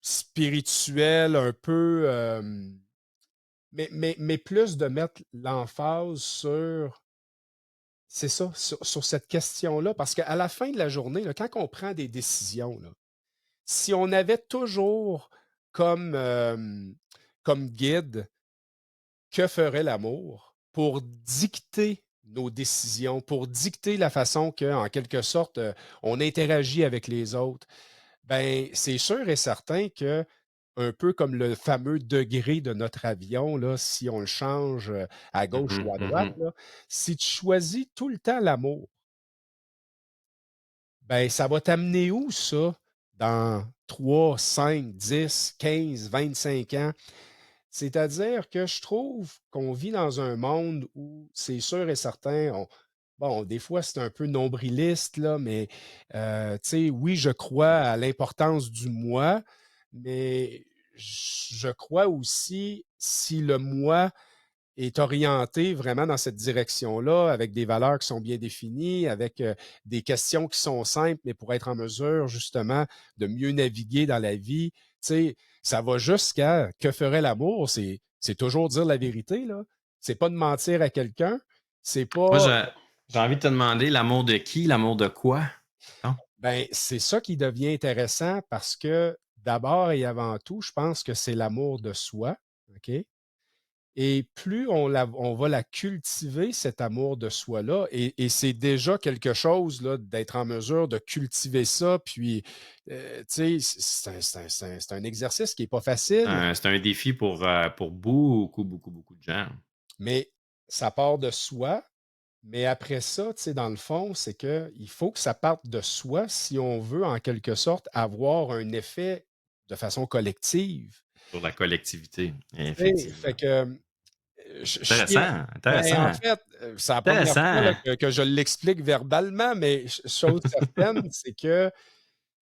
Speaker 1: spirituel, un peu, mais plus de mettre l'emphase sur, c'est ça, sur cette question-là. Parce qu'à la fin de la journée, là, quand on prend des décisions, là, si on avait toujours comme, comme guide que ferait l'amour pour dicter nos décisions, pour dicter la façon que, en quelque sorte, on interagit avec les autres, ben, c'est sûr et certain que, un peu comme le fameux degré de notre avion, là, si on le change à gauche ou
Speaker 2: Mhm,
Speaker 1: à droite,
Speaker 2: mhm.
Speaker 1: là, si tu choisis tout le temps l'amour, ben, ça va t'amener où ça dans 3, 5, 10, 15, 25 ans? C'est-à-dire que je trouve qu'on vit dans un monde où c'est sûr et certain, bon, des fois, c'est un peu nombriliste, là, mais tu sais, oui, je crois à l'importance du moi, mais je crois aussi si le moi est orienté vraiment dans cette direction-là, avec des valeurs qui sont bien définies, avec des questions qui sont simples, mais pour être en mesure justement de mieux naviguer dans la vie. Tu sais, ça va jusqu'à que ferait l'amour? C'est toujours dire la vérité, là. C'est pas de mentir à quelqu'un. C'est
Speaker 2: Moi,
Speaker 1: pas.
Speaker 2: j'ai envie de te demander l'amour de qui, l'amour de quoi? Non?
Speaker 1: Ben, c'est ça qui devient intéressant parce que d'abord et avant tout, je pense que c'est l'amour de soi. OK? Et plus on va la cultiver, cet amour de soi-là, et c'est déjà quelque chose là, d'être en mesure de cultiver ça, puis, tu sais, c'est un exercice qui n'est pas facile,
Speaker 2: C'est un défi pour beaucoup, beaucoup, beaucoup de gens.
Speaker 1: mais ça part de soi. Mais après ça, tu sais, dans le fond, c'est qu'il faut que ça parte de soi si on veut, en quelque sorte, avoir un effet de façon collective.
Speaker 2: Sur la collectivité,
Speaker 1: Tu sais, fait
Speaker 2: effectivement.
Speaker 1: que je tiens.
Speaker 2: Intéressant,
Speaker 1: Ben, en
Speaker 2: intéressant,
Speaker 1: fait, c'est la première fois là,
Speaker 2: intéressant.
Speaker 1: que je l'explique verbalement, mais chose certaine, c'est que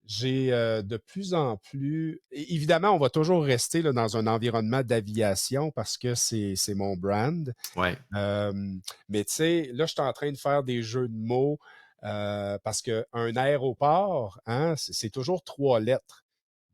Speaker 1: j'ai de plus en plus. Évidemment, on va toujours rester là, dans un environnement d'aviation parce que c'est mon brand.
Speaker 2: Ouais.
Speaker 1: Euh, mais tu sais, là, je suis en train de faire des jeux de mots parce qu'un aéroport, hein, c'est toujours 3 lettres.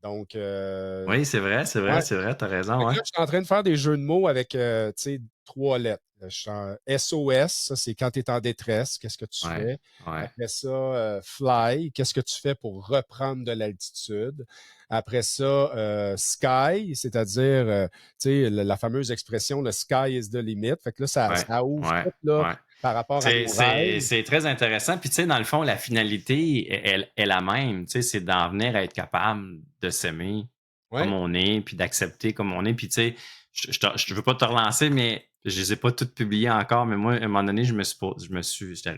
Speaker 1: Donc,
Speaker 2: Oui, c'est vrai, c'est vrai,
Speaker 1: ouais.
Speaker 2: c'est vrai, t'as
Speaker 1: Fait
Speaker 2: raison,
Speaker 1: que
Speaker 2: ouais.
Speaker 1: là, je suis en train de faire des jeux de mots avec, tu sais, 3 lettres. Je suis en SOS, ça, c'est quand tu es en détresse, qu'est-ce que tu
Speaker 2: Ouais,
Speaker 1: fais?
Speaker 2: ouais,
Speaker 1: Après ça, fly, qu'est-ce que tu fais pour reprendre de l'altitude? Après ça, sky, c'est-à-dire, tu sais, la fameuse expression, le sky is the limit. Fait que là,
Speaker 2: ouais,
Speaker 1: ça ouvre
Speaker 2: ouais,
Speaker 1: tout, là,
Speaker 2: ouais.
Speaker 1: par rapport à nos rêves.
Speaker 2: C'est très intéressant. Puis, tu sais, dans le fond, la finalité est la même. Tu sais, c'est d'en venir à être capable de s'aimer comme
Speaker 1: Ouais,
Speaker 2: on est, puis d'accepter comme on est. Puis, tu sais, je veux pas te relancer, mais je les ai pas toutes publiées encore. Mais moi, à un moment donné, j'étais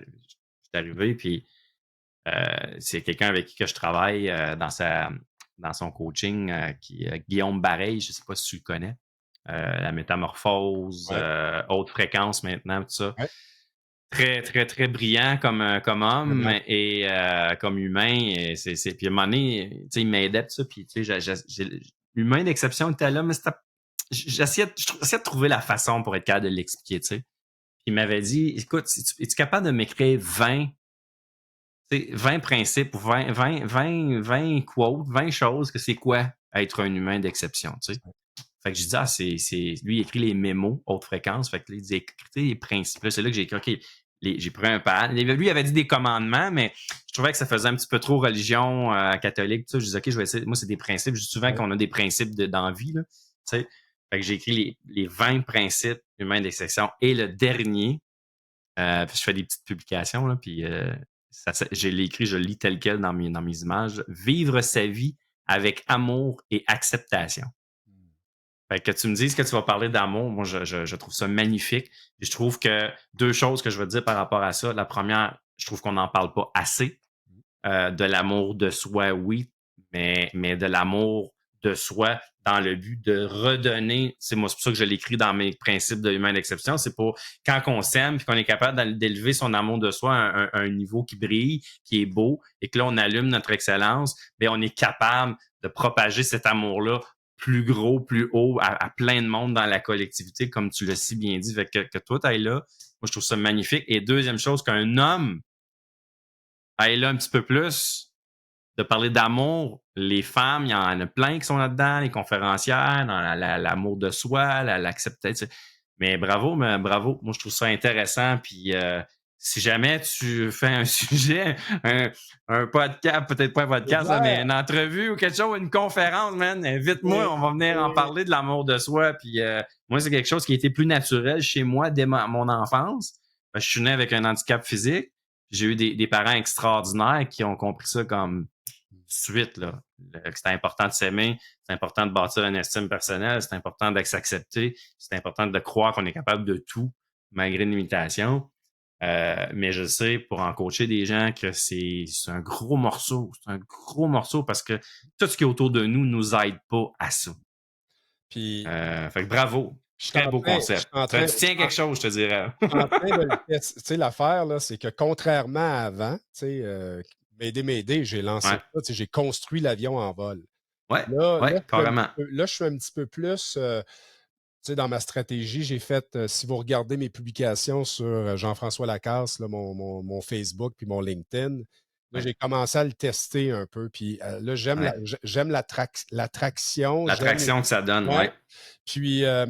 Speaker 2: arrivé, puis c'est quelqu'un avec qui que je travaille dans son coaching, Guillaume Bareil, je sais pas si tu le connais. La métamorphose,
Speaker 1: ouais,
Speaker 2: haute fréquence maintenant, tout ça.
Speaker 1: ouais,
Speaker 2: Très, très, très brillant comme homme
Speaker 1: vraiment.
Speaker 2: et comme humain. Puis à un moment donné, tu sais, il m'aidait, tout ça. Puis, tu sais, l'humain d'exception était là, mais j'essayais de trouver la façon pour être capable de l'expliquer, tu sais. Puis il m'avait dit, écoute, es-tu capable de m'écrire 20, tu sais, 20 principes ou 20 quotes, 20 choses que c'est quoi être un humain d'exception, tu sais. Fait que je dis, lui, il écrit les mémos haute fréquence. Fait que là, il dit, écoutez les principes. Là, c'est là que j'ai écrit, OK, j'ai pris un pad. Lui, il avait dit des commandements, mais je trouvais que ça faisait un petit peu trop religion catholique. Tu sais, je dis, OK, je vais essayer. Moi, c'est des principes. Je dis souvent
Speaker 1: Ouais,
Speaker 2: qu'on a des principes dans la vie, là. Tu sais. Fait que j'ai écrit les 20 principes humains d'exception. Et le dernier, puis je fais des petites publications, là, puis je l'ai écrit, je le lis tel quel dans mes images. Vivre sa vie avec amour et acceptation. Fait que tu me dises que tu vas parler d'amour, moi je trouve ça magnifique. Et je trouve que deux choses que je veux dire par rapport à ça. La première, je trouve qu'on n'en parle pas assez. De l'amour de soi, oui, mais de l'amour de soi dans le but de redonner. C'est moi, c'est pour ça que je l'écris dans mes principes de humain d'exception. C'est pour quand on s'aime puis qu'on est capable d'élever son amour de soi à un niveau qui brille, qui est beau, et que là, on allume notre excellence, bien, on est capable de propager cet amour-là plus gros, plus haut, à plein de monde dans la collectivité, comme tu l'as si bien dit. Fait que toi, tu là, moi, je trouve ça magnifique. Et deuxième chose, qu'un homme aille là un petit peu plus, de parler d'amour, les femmes, il y en a plein qui sont là-dedans, les conférencières, dans l'amour de soi, l'acceptation. Mais bravo. Moi, je trouve ça intéressant. Puis, si jamais tu fais un sujet, un podcast, peut-être pas un
Speaker 1: c'est
Speaker 2: podcast, là, mais
Speaker 1: clair.
Speaker 2: une entrevue ou quelque chose, une conférence, man, invite-moi,
Speaker 1: Et-
Speaker 2: on va venir en
Speaker 1: et-
Speaker 2: parler de l'amour de soi. Puis, moi, c'est quelque chose qui a été plus naturel chez moi dès mon enfance. Je suis né avec un handicap physique. J'ai eu des parents extraordinaires qui ont compris ça comme suite, là. C'est important de s'aimer, c'est important de bâtir une estime personnelle, c'est important de s'accepter, c'est important de croire qu'on est capable de tout, malgré une limitation. Mais je sais, pour en coacher des gens, que c'est un gros morceau. C'est un gros morceau parce que tout ce qui est autour de nous nous aide pas à ça.
Speaker 1: Puis,
Speaker 2: Fait que bravo.
Speaker 1: je suis
Speaker 2: Très
Speaker 1: en
Speaker 2: beau
Speaker 1: train, je suis
Speaker 2: concept.
Speaker 1: en
Speaker 2: Tu
Speaker 1: train, je
Speaker 2: tiens quelque chose, je te dirais.
Speaker 1: suis en train de le tester. Tu sais, l'affaire, là, c'est que contrairement à avant, tu sais, m'aider, j'ai lancé
Speaker 2: Ouais.
Speaker 1: ça, tu sais, j'ai construit l'avion en vol.
Speaker 2: Ouais.
Speaker 1: Là,
Speaker 2: Ouais, carrément.
Speaker 1: je suis un petit peu plus. sais, dans ma stratégie, j'ai fait, si vous regardez mes publications sur Jean-François Lacasse, là, mon Facebook puis mon LinkedIn, là,
Speaker 2: Ouais,
Speaker 1: j'ai commencé à le tester un peu. Puis là,
Speaker 2: ouais.
Speaker 1: j'aime l'attraction, j'aime.
Speaker 2: L'attraction que ça donne,
Speaker 1: Ouais.
Speaker 2: ouais.
Speaker 1: Puis
Speaker 2: Des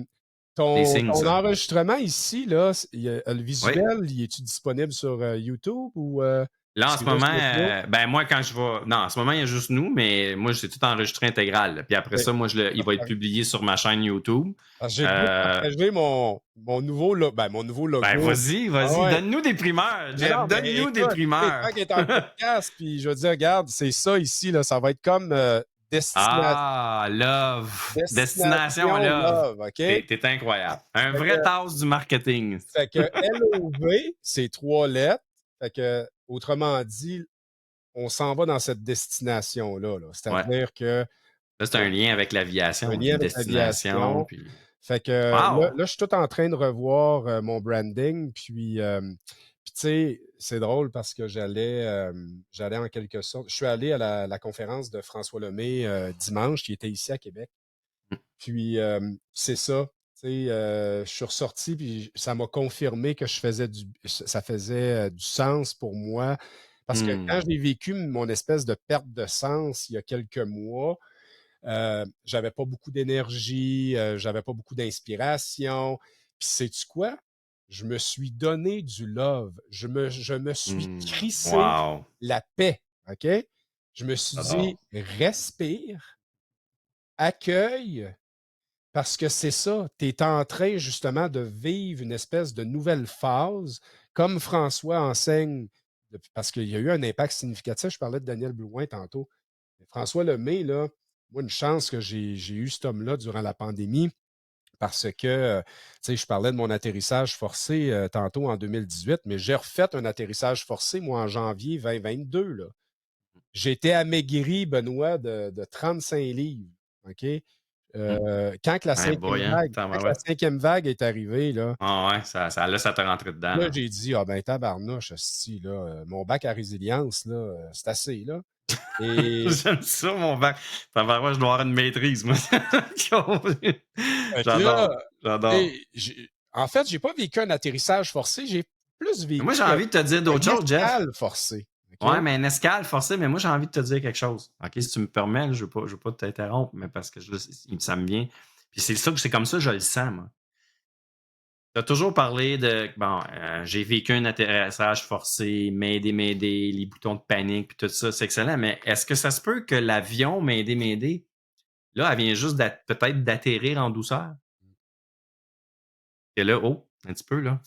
Speaker 1: ton,
Speaker 2: signes,
Speaker 1: ton
Speaker 2: ça.
Speaker 1: enregistrement ici, là, le
Speaker 2: Oui.
Speaker 1: visuel, il est-tu disponible sur YouTube ou
Speaker 2: Là, en
Speaker 1: c'est
Speaker 2: ce moment,
Speaker 1: juste l'audio?
Speaker 2: ben moi, quand je vais. Non, en ce moment, il y a juste nous, mais moi, j'ai tout enregistré intégral, là. Puis après
Speaker 1: OK.
Speaker 2: ça, il va être publié sur ma chaîne YouTube.
Speaker 1: Parce que j'ai le goût de
Speaker 2: Euh,
Speaker 1: partager mon nouveau
Speaker 2: ben,
Speaker 1: logo. Ah
Speaker 2: vas-y,
Speaker 1: ouais.
Speaker 2: donne-nous des primeurs,
Speaker 1: Mais
Speaker 2: Jeff,
Speaker 1: non, mais
Speaker 2: donne-nous des
Speaker 1: écoute, tu sais,
Speaker 2: primeurs.
Speaker 1: tant qu'il est en podcast, puis je veux dire, regarde, c'est ça ici, là, ça va être comme
Speaker 2: Ah, love. Destination
Speaker 1: Destination
Speaker 2: Love.
Speaker 1: Love, OK?
Speaker 2: T'es incroyable. Un
Speaker 1: Fait
Speaker 2: vrai
Speaker 1: que,
Speaker 2: tasse du marketing.
Speaker 1: fait que LOV, c'est 3 lettres. Fait que, autrement dit, on s'en va dans cette destination-là, là.
Speaker 2: Ouais.
Speaker 1: C'est-à-dire que
Speaker 2: Là, c'est un lien avec
Speaker 1: un
Speaker 2: l'aviation,
Speaker 1: lien
Speaker 2: puis
Speaker 1: avec
Speaker 2: destination,
Speaker 1: l'aviation.
Speaker 2: puis.
Speaker 1: Fait que
Speaker 2: Wow!
Speaker 1: là, je suis tout en train de revoir mon branding. Puis tu sais, c'est drôle parce que j'allais en quelque sorte. Je suis allé à la conférence de François Lemay dimanche, qui était ici à Québec. Puis c'est ça. Tu sais, je suis ressorti, puis ça m'a confirmé que ça faisait du sens pour moi. Parce que quand
Speaker 2: Hmm.
Speaker 1: j'ai vécu mon espèce de perte de sens il y a quelques mois, j'avais pas beaucoup d'énergie, j'avais pas beaucoup d'inspiration. Puis sais-tu quoi? Je me suis donné du love. Je me suis
Speaker 2: Hmm.
Speaker 1: crissé
Speaker 2: Wow!
Speaker 1: la paix. OK? Je me suis
Speaker 2: J'adore.
Speaker 1: dit, respire, accueille, parce que c'est ça. Tu es en train justement de vivre une espèce de nouvelle phase, comme François enseigne, parce qu'il y a eu un impact significatif. Je parlais de Daniel Blouin tantôt. Mais François Lemay, là, moi, une chance que j'ai eu cet homme-là durant la pandémie parce que, tu sais, je parlais de mon atterrissage forcé tantôt en 2018, mais j'ai refait un atterrissage forcé, moi, en janvier 2022, là. J'étais amaigri, Benoît, de 35 livres. OK?
Speaker 2: Hmm.
Speaker 1: Quand que la
Speaker 2: Ouais,
Speaker 1: cinquième
Speaker 2: boy, hein?
Speaker 1: vague, quand que la
Speaker 2: Tabarouette.
Speaker 1: cinquième vague est arrivée, là,
Speaker 2: Ah ouais, là, ça t'a rentré dedans,
Speaker 1: là,
Speaker 2: là.
Speaker 1: j'ai dit, ah ben tabarnouche, esti, là, mon bac à résilience, là, c'est assez, là. Et
Speaker 2: J'aime ça, mon bac. Tabarouette, je dois avoir une maîtrise, moi.
Speaker 1: fait que là,
Speaker 2: J'adore, j'adore.
Speaker 1: en fait, j'ai pas vécu un atterrissage forcé, j'ai plus
Speaker 2: Mais moi, j'ai
Speaker 1: vécu
Speaker 2: envie de te dire d'autres
Speaker 1: une
Speaker 2: choses, Jeff.
Speaker 1: escale forcée. OK?
Speaker 2: Ouais, mais une escale forcée, mais moi, j'ai envie de te dire quelque chose. OK, si tu me permets, là, je veux pas t'interrompre, mais parce que ça me vient. Puis c'est comme ça que je le sens, moi. Tu as toujours parlé de, bon, j'ai vécu un atterrissage forcé, m'aider, les boutons de panique, puis tout ça, c'est excellent, mais est-ce que ça se peut que l'avion m'aider, là, elle vient juste peut-être d'atterrir en douceur? Et là, oh, un petit peu, là,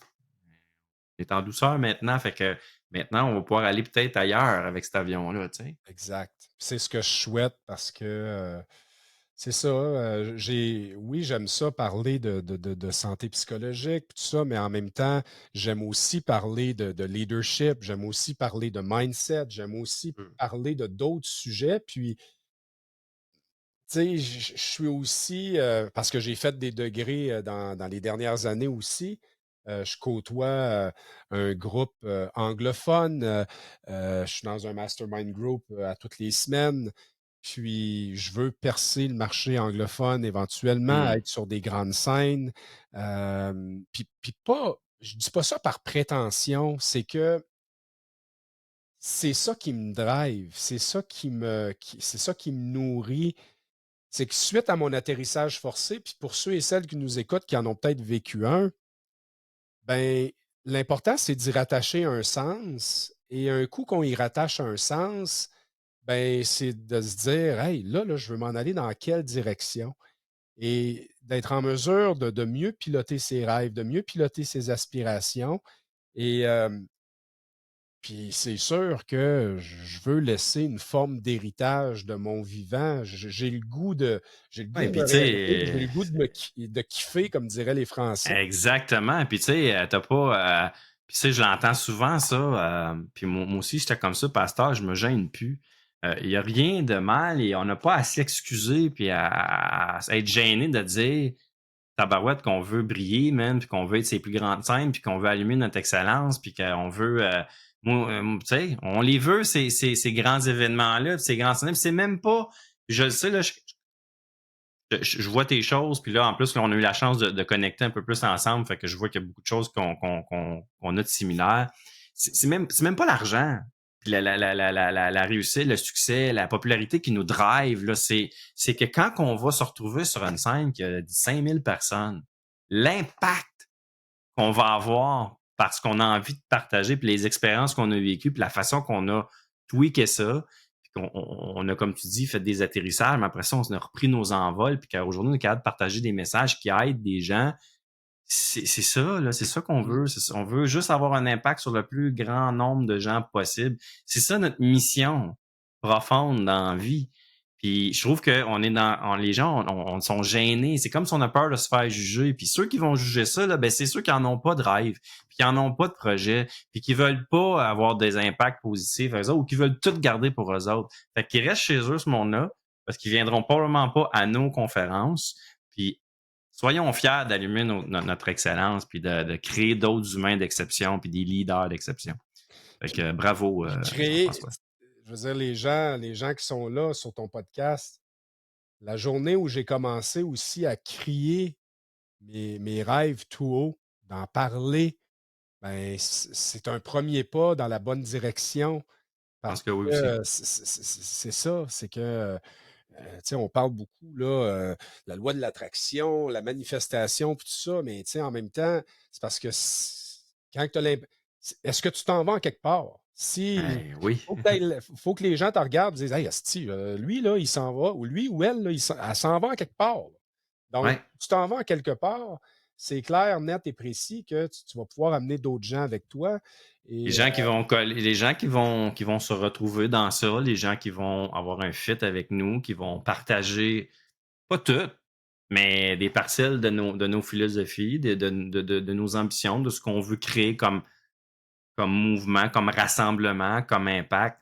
Speaker 2: on est en douceur maintenant, fait que maintenant, on va pouvoir aller peut-être ailleurs avec cet avion-là, tu sais.
Speaker 1: Exact. C'est ce que je souhaite parce que c'est ça. Oui, j'aime ça parler de santé psychologique, tout ça, mais en même temps, j'aime aussi parler de leadership, j'aime aussi parler de mindset, j'aime aussi parler de d'autres sujets. Puis, tu sais, je suis aussi, parce que j'ai fait des degrés dans les dernières années aussi, je côtoie un groupe anglophone, je suis dans un mastermind group à toutes les semaines, puis je veux percer le marché anglophone éventuellement,
Speaker 2: Mmh.
Speaker 1: être sur des grandes scènes. Puis pas, je dis pas ça par prétention, c'est que c'est ça qui me drive, c'est ça qui me nourrit, c'est que suite à mon atterrissage forcé, puis pour ceux et celles qui nous écoutent, qui en ont peut-être vécu un, ben, l'important, c'est d'y rattacher un sens. Et un coup qu'on y rattache un sens, ben, c'est de se dire, hey, là, je veux m'en aller dans quelle direction? Et d'être en mesure de mieux piloter ses rêves, de mieux piloter ses aspirations. Et puis c'est sûr que je veux laisser une forme d'héritage de mon vivant. J'ai le goût
Speaker 2: Ouais,
Speaker 1: de
Speaker 2: puis
Speaker 1: me
Speaker 2: tu
Speaker 1: réveiller, j'ai
Speaker 2: sais,
Speaker 1: le goût de kiffer, comme diraient les Français.
Speaker 2: exactement. Puis tu sais, t'as pas. Puis tu sais, je l'entends souvent, ça. Puis moi aussi, j'étais comme ça, pasteur, je me gêne plus. Il n'y a rien de mal et on n'a pas à s'excuser puis à être gêné de dire tabarouette qu'on veut briller, man, puis qu'on veut être ses plus grandes scènes, puis qu'on veut allumer notre excellence, puis qu'on veut. Tu sais, on les veut, ces grands événements-là, puis ces grands scènes. Puis c'est même pas. Je le sais, là, je vois tes choses, puis là, en plus, là, on a eu la chance de connecter un peu plus ensemble, fait que je vois qu'il y a beaucoup de choses qu'on a de similaires. C'est même pas l'argent, puis la réussite, le succès, la popularité qui nous drive, là, c'est que quand on va se retrouver sur une scène qui a 5000 personnes, l'impact qu'on va avoir parce qu'on a envie de partager, puis les expériences qu'on a vécues, puis la façon qu'on a tweaké ça, puis qu'on a, comme tu dis, fait des atterrissages, mais après ça, on a repris nos envols, puis qu'aujourd'hui, on est capable de partager des messages qui aident des gens. C'est ça, là, c'est ça qu'on
Speaker 1: Mmh.
Speaker 2: veut. On veut juste avoir un impact sur le plus grand nombre de gens possible. C'est ça notre mission profonde dans la vie. Puis je trouve que les gens on sont gênés. C'est comme si on a peur de se faire juger. Puis ceux qui vont juger ça, là, ben c'est ceux qui en ont pas de rêve, puis qui en ont pas de projet, puis qui veulent pas avoir des impacts positifs eux autres, ou qui veulent tout garder pour eux autres. Fait qu'ils restent chez eux ce monde-là, parce qu'ils viendront probablement pas à nos conférences. Puis soyons fiers d'allumer notre excellence, puis de créer d'autres humains d'exception, puis des leaders d'exception. Fait
Speaker 1: Puis
Speaker 2: que bravo,
Speaker 1: puis créer,
Speaker 2: Jean-François.
Speaker 1: je veux dire, les gens qui sont là sur ton podcast, la journée où j'ai commencé aussi à crier mes rêves tout haut, d'en parler, ben, c'est un premier pas dans la bonne direction
Speaker 2: Je pense
Speaker 1: parce
Speaker 2: que oui aussi.
Speaker 1: que c'est ça, c'est que, tu sais, on parle beaucoup, là, la loi de l'attraction, la manifestation, puis tout ça, mais tu sais, en même temps, c'est parce que quand tu as est-ce que tu t'en vas en quelque part? Si,
Speaker 2: Ben oui.
Speaker 1: faut que les gens te regardent et disent, hey, asti, lui, là, il s'en va, ou lui ou elle, là, elle s'en va en quelque part, là. Donc,
Speaker 2: Ouais.
Speaker 1: tu t'en vas en quelque part, c'est clair, net et précis que tu vas pouvoir amener d'autres gens avec toi.
Speaker 2: Les
Speaker 1: Et
Speaker 2: gens qui vont coller, les gens qui vont se retrouver dans ça, les gens qui vont avoir un fit avec nous, qui vont partager, pas tout, mais des parcelles de nos philosophies, de nos ambitions, de ce qu'on veut créer comme mouvement, comme rassemblement, comme impact.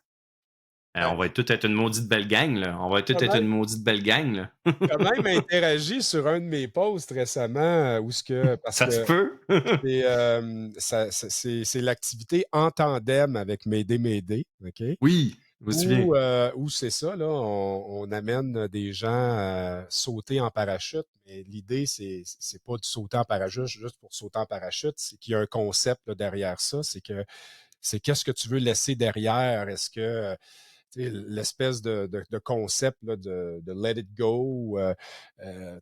Speaker 1: ben,
Speaker 2: On va tout être une maudite belle gang, là. On va tout être une maudite belle gang, là.
Speaker 1: quand même interagi sur un de mes posts récemment où ce que parce
Speaker 2: Ça se
Speaker 1: que
Speaker 2: peut?
Speaker 1: c'est l'activité en tandem avec M'aider M'aider, OK?
Speaker 2: Oui, je me souviens.
Speaker 1: Où c'est ça, là, on amène des gens à sauter en parachute, mais l'idée, c'est pas de sauter en parachute juste pour sauter en parachute, c'est qu'il y a un concept là, derrière ça, c'est qu'est-ce que tu veux laisser derrière? Est-ce que l'espèce de concept là, de let it go.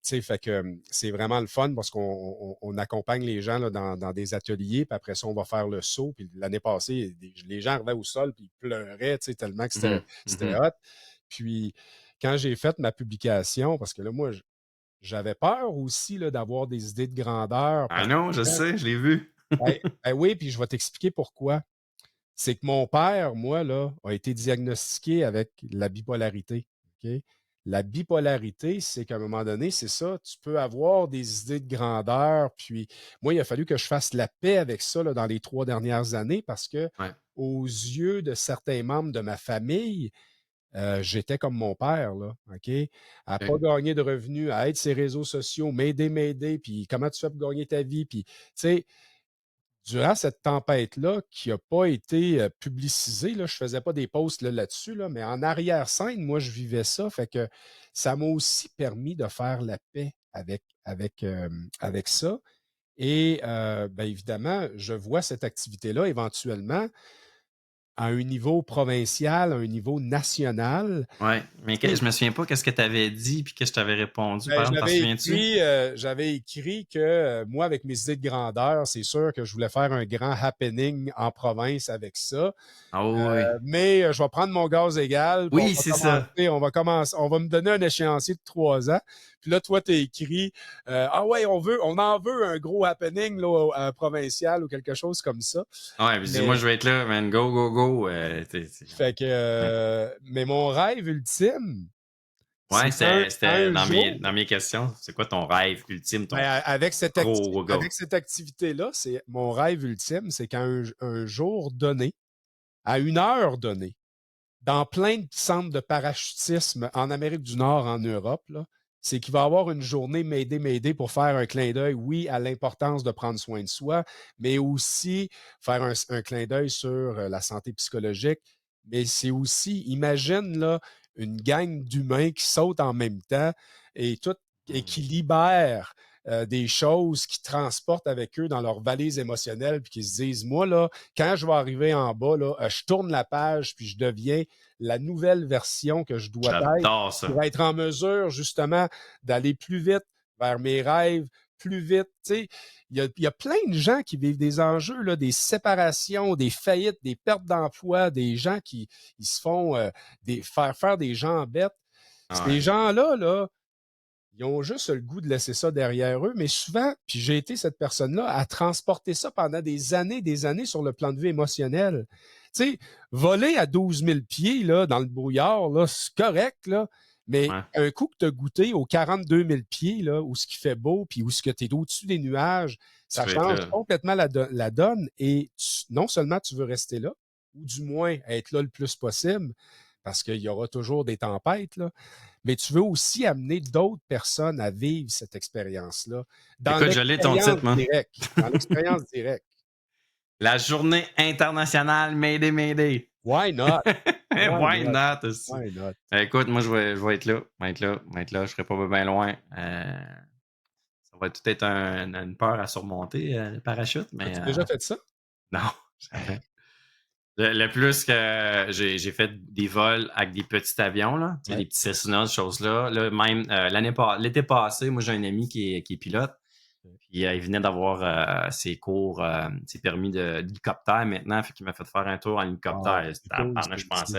Speaker 1: Fait que c'est vraiment le fun parce qu'on accompagne les gens là, dans des ateliers, puis après ça, on va faire le saut. Puis l'année passée, les gens arrivaient au sol, puis ils pleuraient tellement que
Speaker 2: Mhm,
Speaker 1: c'était
Speaker 2: mhm.
Speaker 1: hot. Puis quand j'ai fait ma publication, parce que là, moi, j'avais peur aussi là, d'avoir des idées de grandeur
Speaker 2: Ah
Speaker 1: parce
Speaker 2: non, je
Speaker 1: que,
Speaker 2: sais, je l'ai vu.
Speaker 1: ben oui, puis je vais t'expliquer pourquoi. C'est que mon père, moi, là, a été diagnostiqué avec la bipolarité. OK? La bipolarité, c'est qu'à un moment donné, c'est ça, tu peux avoir des idées de grandeur. Puis moi, il a fallu que je fasse la paix avec ça là, dans les 3 dernières années parce que,
Speaker 2: Ouais,
Speaker 1: aux yeux de certains membres de ma famille, j'étais comme mon père, là, OK? À
Speaker 2: ok,
Speaker 1: pas gagner de revenus, à être ses réseaux sociaux, m'aider, puis comment tu fais pour gagner ta vie, puis, tu sais, durant cette tempête-là, qui n'a pas été publicisée, là, je ne faisais pas des posts là-dessus, là, mais en arrière-scène, moi, je vivais ça. Fait que ça m'a aussi permis de faire la paix avec ça. Et bien évidemment, je vois cette activité-là éventuellement à un niveau provincial, à un niveau national.
Speaker 2: ouais. Mais je me souviens pas qu'est-ce que tu avais dit puis que je t'avais répondu. Par
Speaker 1: Ben,
Speaker 2: exemple, t'en souviens-tu?
Speaker 1: j'avais écrit que moi, avec mes idées de grandeur, c'est sûr que je voulais faire un grand happening en province avec ça.
Speaker 2: Ah oui.
Speaker 1: Mais je vais prendre mon gaz égal, puis
Speaker 2: Oui, c'est ça.
Speaker 1: on va me donner un échéancier de 3 ans. Puis là, toi, tu as écrit ah ouais, on en veut un gros happening là, provincial ou quelque chose comme ça.
Speaker 2: Ouais, puis je dis, moi,
Speaker 1: Mais
Speaker 2: je vais être là, man. Go, go, go.
Speaker 1: fait que
Speaker 2: Ouais,
Speaker 1: mais mon rêve ultime,
Speaker 2: ouais,
Speaker 1: c'est
Speaker 2: c'était
Speaker 1: qu'un
Speaker 2: dans mes,
Speaker 1: jour,
Speaker 2: dans mes questions. C'est quoi ton rêve ultime, ton
Speaker 1: ben,
Speaker 2: gros go?
Speaker 1: avec cette activité-là, c'est mon rêve ultime, c'est qu'à un jour donné, à une heure donnée, dans plein de centres de parachutisme en Amérique du Nord, en Europe, là, c'est qu'il va y avoir une journée M'aider pour faire un clin d'œil, oui, à l'importance de prendre soin de soi, mais aussi faire un clin d'œil sur la santé psychologique. Mais c'est aussi, imagine là, une gang d'humains qui sautent en même temps et tout. et qui libèrent des choses qui transportent avec eux dans leur valise émotionnelle, puis qui se disent, moi, là, quand je vais arriver en bas, là, je tourne la page, puis je deviens la nouvelle version que je dois être
Speaker 2: J'adore ça.
Speaker 1: pour être en mesure, justement, d'aller plus vite vers mes rêves, plus vite. Tu sais, il y a plein de gens qui vivent des enjeux, là, des séparations, des faillites, des pertes d'emploi, des gens qui ils se font faire des gens bêtes. Ces
Speaker 2: Ouais.
Speaker 1: gens-là, là, ils ont juste le goût de laisser ça derrière eux, mais souvent, puis j'ai été cette personne-là, à transporter ça pendant des années sur le plan de vue émotionnel. Tu sais, voler à 12 000 pieds là, dans le brouillard, là, c'est correct, là, mais
Speaker 2: Ouais.
Speaker 1: un coup que tu as goûté aux 42 000 pieds, là, où ce qui fait beau, puis où ce que tu es au-dessus des nuages,
Speaker 2: Tu
Speaker 1: ça
Speaker 2: veux être
Speaker 1: change
Speaker 2: là.
Speaker 1: complètement la donne et non seulement tu veux rester là, ou du moins être là le plus possible, parce qu'il y aura toujours des tempêtes, là, mais tu veux aussi amener d'autres personnes à vivre cette expérience-là dans
Speaker 2: Écoute, je l'ai ton
Speaker 1: l'expérience
Speaker 2: titre, moi.
Speaker 1: directe. Dans l'expérience directe.
Speaker 2: La journée internationale Mayday Mayday.
Speaker 1: Why not? Why
Speaker 2: Why
Speaker 1: not?
Speaker 2: not aussi?
Speaker 1: Why not?
Speaker 2: Écoute, moi, je vais être là. Je serai pas bien loin. Ça va tout être une peur à surmonter, le parachute, mais
Speaker 1: As-tu déjà fait ça?
Speaker 2: non, jamais. Le plus que j'ai fait des vols avec des petits avions, là, tu sais,
Speaker 1: Ouais.
Speaker 2: des petits Cessna, ces choses-là. Là, même l'été passé, moi j'ai un ami qui est pilote. Puis il venait d'avoir ses cours, ses permis d'hélicoptère maintenant, fait qu'il m'a fait faire un tour en
Speaker 1: Wow,
Speaker 2: hélicoptère.
Speaker 1: c'est cool, ça
Speaker 2: Je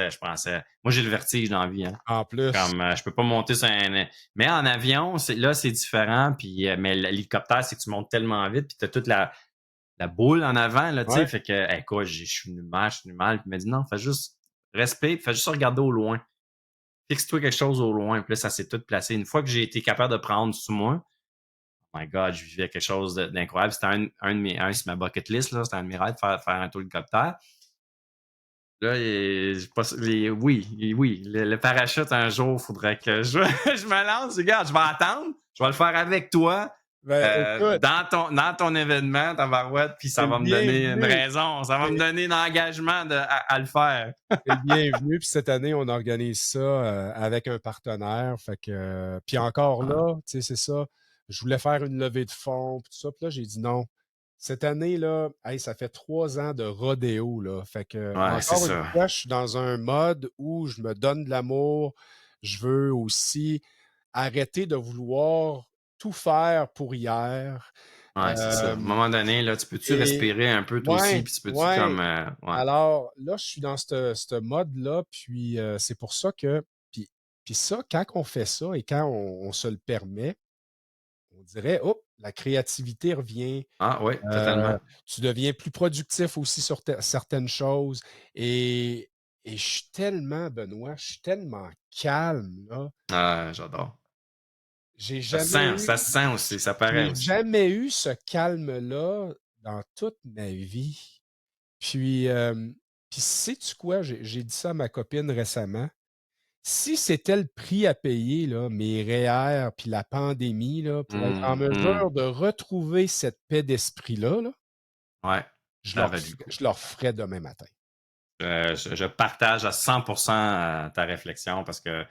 Speaker 1: aussi.
Speaker 2: pensais. Moi j'ai le vertige dans la vie, hein.
Speaker 1: En plus,
Speaker 2: Comme je peux pas monter sur un. Mais en avion, c'est différent. Puis, mais l'hélicoptère, c'est que tu montes tellement vite, puis tu as toute la boule en avant, là, tu sais.
Speaker 1: ouais,
Speaker 2: Fait que, quoi, je suis venu mal. Puis il m'a dit non, fais juste respire, fais juste regarder au loin. Fixe-toi quelque chose au loin. Puis là, ça s'est tout placé. Une fois que j'ai été capable de prendre sous moi, oh my God, je vivais quelque chose d'incroyable. C'était sur ma bucket list, là. C'était un de mes rêves de faire un tour d'hélicoptère. Là, oui, le parachute, un jour, il faudrait que je me lance. Regarde, je vais attendre. Je vais le faire avec toi
Speaker 1: ben écoute,
Speaker 2: dans ton événement, ta barouette, puis
Speaker 1: c'est
Speaker 2: ça
Speaker 1: le
Speaker 2: va me donner une
Speaker 1: bienvenu.
Speaker 2: raison. Ça va me
Speaker 1: C'est
Speaker 2: donner un engagement à le faire.
Speaker 1: c'est le bienvenu. Puis cette année, on organise ça avec un partenaire. Fait que, puis encore
Speaker 2: Ah,
Speaker 1: là, tu sais, c'est ça. Je voulais faire une levée de fonds, puis tout ça. Puis là, j'ai dit non. Cette année, là, hey, ça fait 3 ans de rodéo, là. Fait que,
Speaker 2: ouais, c'est
Speaker 1: encore une
Speaker 2: ça.
Speaker 1: fois, je suis dans un mode où je me donne de l'amour. Je veux aussi arrêter de vouloir tout faire pour hier.
Speaker 2: Ouais, c'est ça. À un
Speaker 1: Euh,
Speaker 2: moment donné, là, tu peux-tu
Speaker 1: et
Speaker 2: respirer un peu toi aussi,
Speaker 1: ouais,
Speaker 2: puis tu peux-tu
Speaker 1: ouais.
Speaker 2: comme ouais.
Speaker 1: Alors là, je suis dans ce mode-là, puis c'est pour ça que, puis ça, quand on fait ça et quand on se le permet, on dirait, hop, la créativité revient,
Speaker 2: Ah oui,
Speaker 1: euh,
Speaker 2: totalement.
Speaker 1: tu deviens plus productif aussi sur certaines choses. Et, et je suis tellement, Benoît, je suis tellement calme, là.
Speaker 2: Ah, j'adore.
Speaker 1: J'ai jamais
Speaker 2: Ça
Speaker 1: eu,
Speaker 2: se sent aussi, ça paraît
Speaker 1: j'ai
Speaker 2: aussi.
Speaker 1: jamais eu ce calme-là dans toute ma vie. Puis, puis sais-tu quoi? J'ai dit ça à ma copine récemment. Si c'était le prix à payer, là, mes REER puis la pandémie, là, pour être en
Speaker 2: Mmh.
Speaker 1: mesure de retrouver cette paix d'esprit-là, là,
Speaker 2: Ouais, ça a valu le coup.
Speaker 1: je leur ferais demain matin.
Speaker 2: Je partage à 100% ta réflexion parce que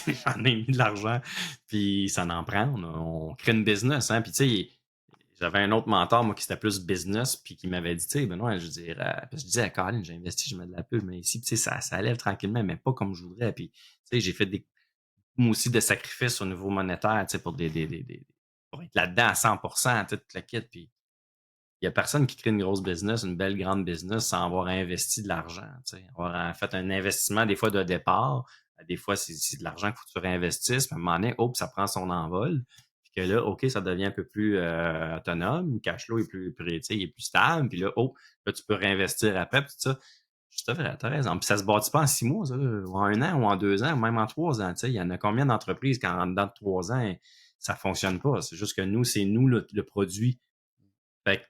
Speaker 2: j'en ai mis de l'argent, puis ça en prend. On crée une business, hein. Puis tu sais, j'avais un autre mentor, moi, qui était plus business, puis qui m'avait dit, tu sais, Benoît, je veux dire, parce que je disais à Colin, j'ai investi, je mets de la pub, mais ici, tu sais, ça allait tranquillement, mais pas comme je voudrais. Puis, tu sais, j'ai fait moi aussi des sacrifices au niveau monétaire, tu sais, pour pour être là-dedans à 100%, tout le kit. Puis, il y a personne qui crée une grosse business, une belle grande business sans avoir investi de l'argent, tu sais, avoir fait un investissement des fois de départ. Des fois, c'est de l'argent qu'il faut que tu réinvestisses. Puis à un moment donné, hop, ça prend son envol. Puis que là, OK, ça devient un peu plus autonome. Le cash flow est tu sais, il est plus stable. Puis là, oh, là, tu peux réinvestir après. Puis tout ça. Juste vrai, t'as raison. Puis ça se bâtit pas en 6 mois, ça, ou en 1 an, ou en 2 ans, ou même en 3 ans. Tu sais, il y en a combien d'entreprises qui, en dedans de 3 ans, ça fonctionne pas? C'est juste que nous, c'est nous le produit. Fait que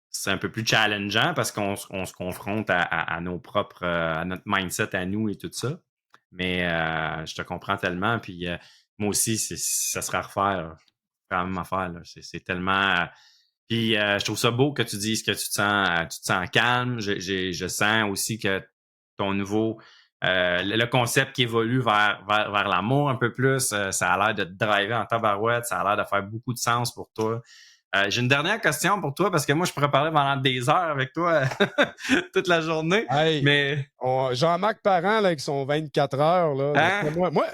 Speaker 2: c'est un peu plus challengeant parce qu'on se confronte à nos propres, à notre mindset à nous et tout ça. Mais je te comprends tellement. Puis moi aussi, ça sera à refaire. C'est la même affaire. Là. C'est tellement. Puis je trouve ça beau que tu dises que tu te sens calme. Je sens aussi que ton nouveau le concept qui évolue vers l'amour un peu plus. Ça a l'air de te driver en tabarouette. Ça a l'air de faire beaucoup de sens pour toi. J'ai une dernière question pour toi parce que moi, je pourrais parler pendant des heures avec toi toute la journée.
Speaker 1: Hey,
Speaker 2: Mais.
Speaker 1: Jean-Marc Parent, là, avec son 24 heures, là,
Speaker 2: Hein?
Speaker 1: moi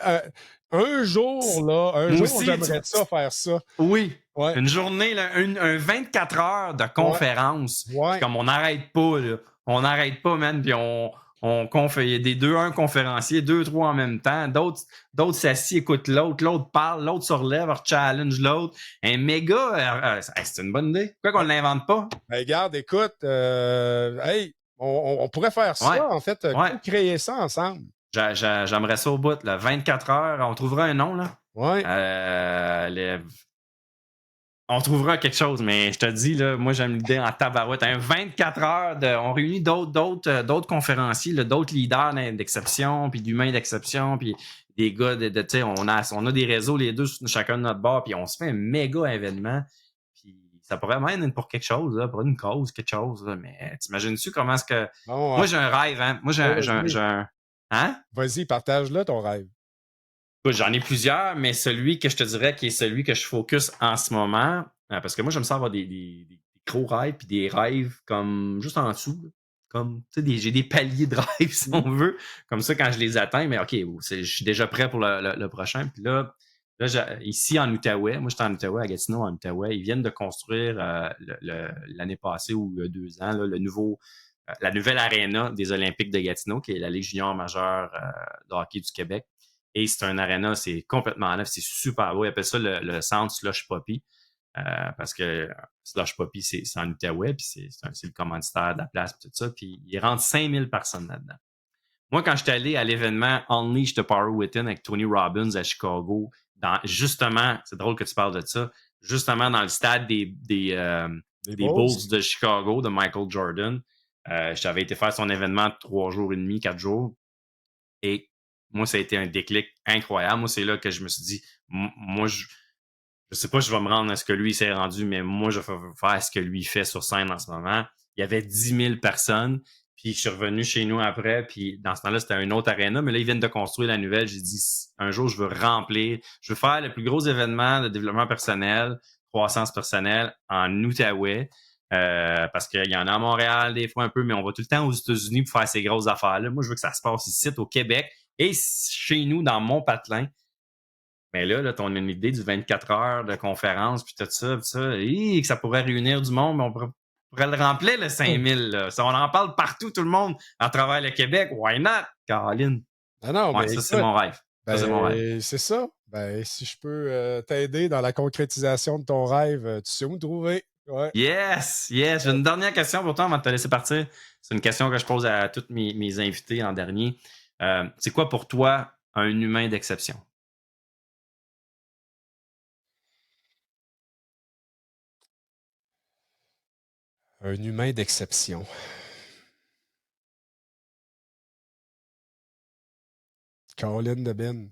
Speaker 1: un jour,
Speaker 2: Moi aussi,
Speaker 1: j'aimerais ça faire ça.
Speaker 2: oui.
Speaker 1: Ouais,
Speaker 2: Une journée, là, un 24 heures de
Speaker 1: ouais,
Speaker 2: conférence. Puis
Speaker 1: ouais.
Speaker 2: comme on n'arrête pas, là. On n'arrête pas, man. Puis il y a des un conférenciers, 2, 3 en même temps. D'autres s'assient, écoutent l'autre parle, l'autre se relève, challenge l'autre. Un méga. C'est une bonne idée. Pourquoi qu'on ne l'invente pas?
Speaker 1: Ben, regarde, écoute, hey, on pourrait faire ça,
Speaker 2: Ouais.
Speaker 1: en fait,
Speaker 2: Ouais.
Speaker 1: créer ça ensemble.
Speaker 2: J'aimerais ça au bout, là. 24 heures. On trouvera un nom, là.
Speaker 1: Ouais.
Speaker 2: On trouvera quelque chose, mais je te dis, là, moi, j'aime l'idée en tabarouette. 24 heures, on réunit d'autres conférenciers, là, d'autres leaders d'exception, puis d'humains d'exception, puis des gars tu sais, on a des réseaux, les deux, chacun de notre bord, puis on se fait un méga événement. Puis ça pourrait même être pour quelque chose, là, pour une cause, quelque chose. Là, mais t'imagines-tu comment est-ce que.
Speaker 1: Bon,
Speaker 2: Moi, j'ai un rêve, hein. Moi, j'ai un. Hein?
Speaker 1: Vas-y, partage-le ton rêve.
Speaker 2: J'en ai plusieurs, mais celui que je te dirais qui est celui que je focus en ce moment, parce que moi, j'aime ça avoir des gros rêves, puis des rêves comme juste en dessous. Là. Comme, tu sais, j'ai des paliers de rêves, si on veut. Comme ça, quand je les atteins, mais OK, je suis déjà prêt pour le prochain. Puis là ici en Outaouais, moi, j'étais en Outaouais, à Gatineau, en Outaouais, ils viennent de construire l'année passée ou il y a 2 ans, là, la nouvelle aréna des Olympiques de Gatineau, qui est la Ligue junior majeure de hockey du Québec. Et c'est un aréna, c'est complètement neuf, c'est super beau. Ils appellent ça le centre Slush Poppy. Parce que Slush Poppy, c'est en Outaouais, puis c'est le commanditaire de la place, puis tout ça. Puis il rentre 5000 personnes là-dedans. Moi, quand j'étais allé à l'événement Unleash the Power Within avec Tony Robbins à Chicago, justement, c'est drôle que tu parles de ça, justement dans le stade des Bulls de Chicago, de Michael Jordan, j'avais été faire son événement de 3 jours et demi, 4 jours. Et moi, ça a été un déclic incroyable. Moi, c'est là que je me suis dit, moi, je sais pas si je vais me rendre à ce que lui s'est rendu, mais moi, je vais faire ce que lui fait sur scène en ce moment. Il y avait 10 000 personnes. Puis je suis revenu chez nous après, puis dans ce temps-là, c'était un autre aréna, mais là, ils viennent de construire la nouvelle. J'ai dit, un jour, je veux remplir, je veux faire le plus gros événement de développement personnel, croissance personnelle en Outaouais. Parce qu'il y en a à Montréal des fois un peu, mais on va tout le temps aux États-Unis pour faire ces grosses affaires-là. Moi, je veux que ça se passe ici, au Québec, et chez nous, dans mon patelin. Mais là, tu as une idée du 24 heures de conférence, puis tout ça, que ça pourrait réunir du monde, mais on pourrait le remplir, le 5000. Là. Ça, on en parle partout, tout le monde, à travers le Québec. Why not, Caroline?
Speaker 1: Non,
Speaker 2: ouais,
Speaker 1: mais
Speaker 2: ça,
Speaker 1: écoute,
Speaker 2: c'est mon rêve. Ça, c'est mon rêve.
Speaker 1: C'est ça. Ben, si je peux t'aider dans la concrétisation de ton rêve, tu sais où me trouver. Ouais.
Speaker 2: Yes! J'ai une dernière question pour toi avant de te laisser partir. C'est une question que je pose à tous mes invités en dernier. C'est quoi pour toi un humain d'exception?
Speaker 1: Un humain d'exception. Caroline de Ben.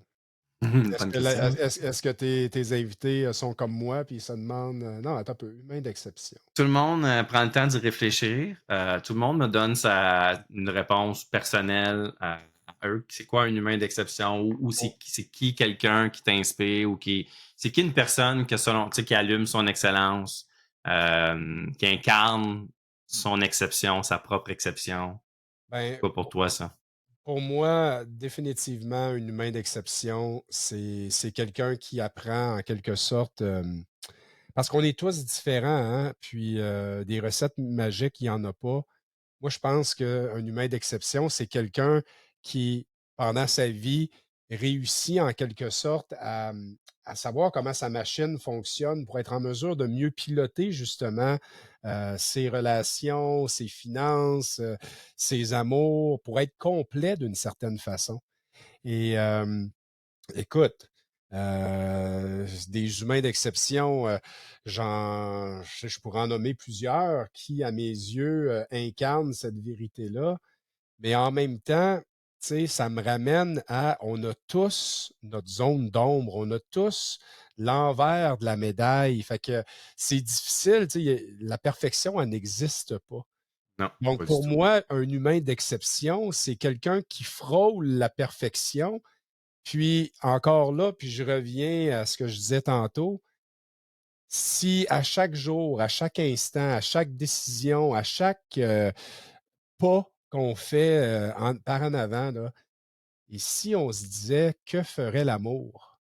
Speaker 1: Est-ce que tes invités sont comme moi puis ils se demandent non, attends un peu, humain d'exception.
Speaker 2: Tout le monde prend le temps d'y réfléchir. Tout le monde me donne une réponse personnelle à eux. C'est quoi un humain d'exception ou c'est qui quelqu'un qui t'inspire ou c'est qui une personne qui allume son excellence, qui incarne son exception, sa propre exception.
Speaker 1: Ben,
Speaker 2: Quoi pour toi, ça?
Speaker 1: Pour moi, définitivement, un humain d'exception, c'est quelqu'un qui apprend en quelque sorte, parce qu'on est tous différents, hein, puis des recettes magiques, il n'y en a pas. Moi, je pense qu'un humain d'exception, c'est quelqu'un qui, pendant sa vie, réussit en quelque sorte à savoir comment sa machine fonctionne pour être en mesure de mieux piloter justement ses relations, ses finances, ses amours, pour être complet d'une certaine façon. Et écoute, des humains d'exception, je pourrais en nommer plusieurs qui, à mes yeux, incarnent cette vérité-là. Mais en même temps, tu sais, ça me ramène à, on a tous notre zone d'ombre, on a tous l'envers de la médaille. Fait que c'est difficile, tu sais, la perfection, elle n'existe pas.
Speaker 2: Non,
Speaker 1: Donc,
Speaker 2: pas du
Speaker 1: pour
Speaker 2: tout.
Speaker 1: moi, un humain d'exception, c'est quelqu'un qui frôle la perfection. Puis, encore là, puis je reviens à ce que je disais tantôt, si à chaque jour, à chaque instant, à chaque décision, à chaque pas qu'on fait par en avant, là, et si on se disait que ferait l'amour?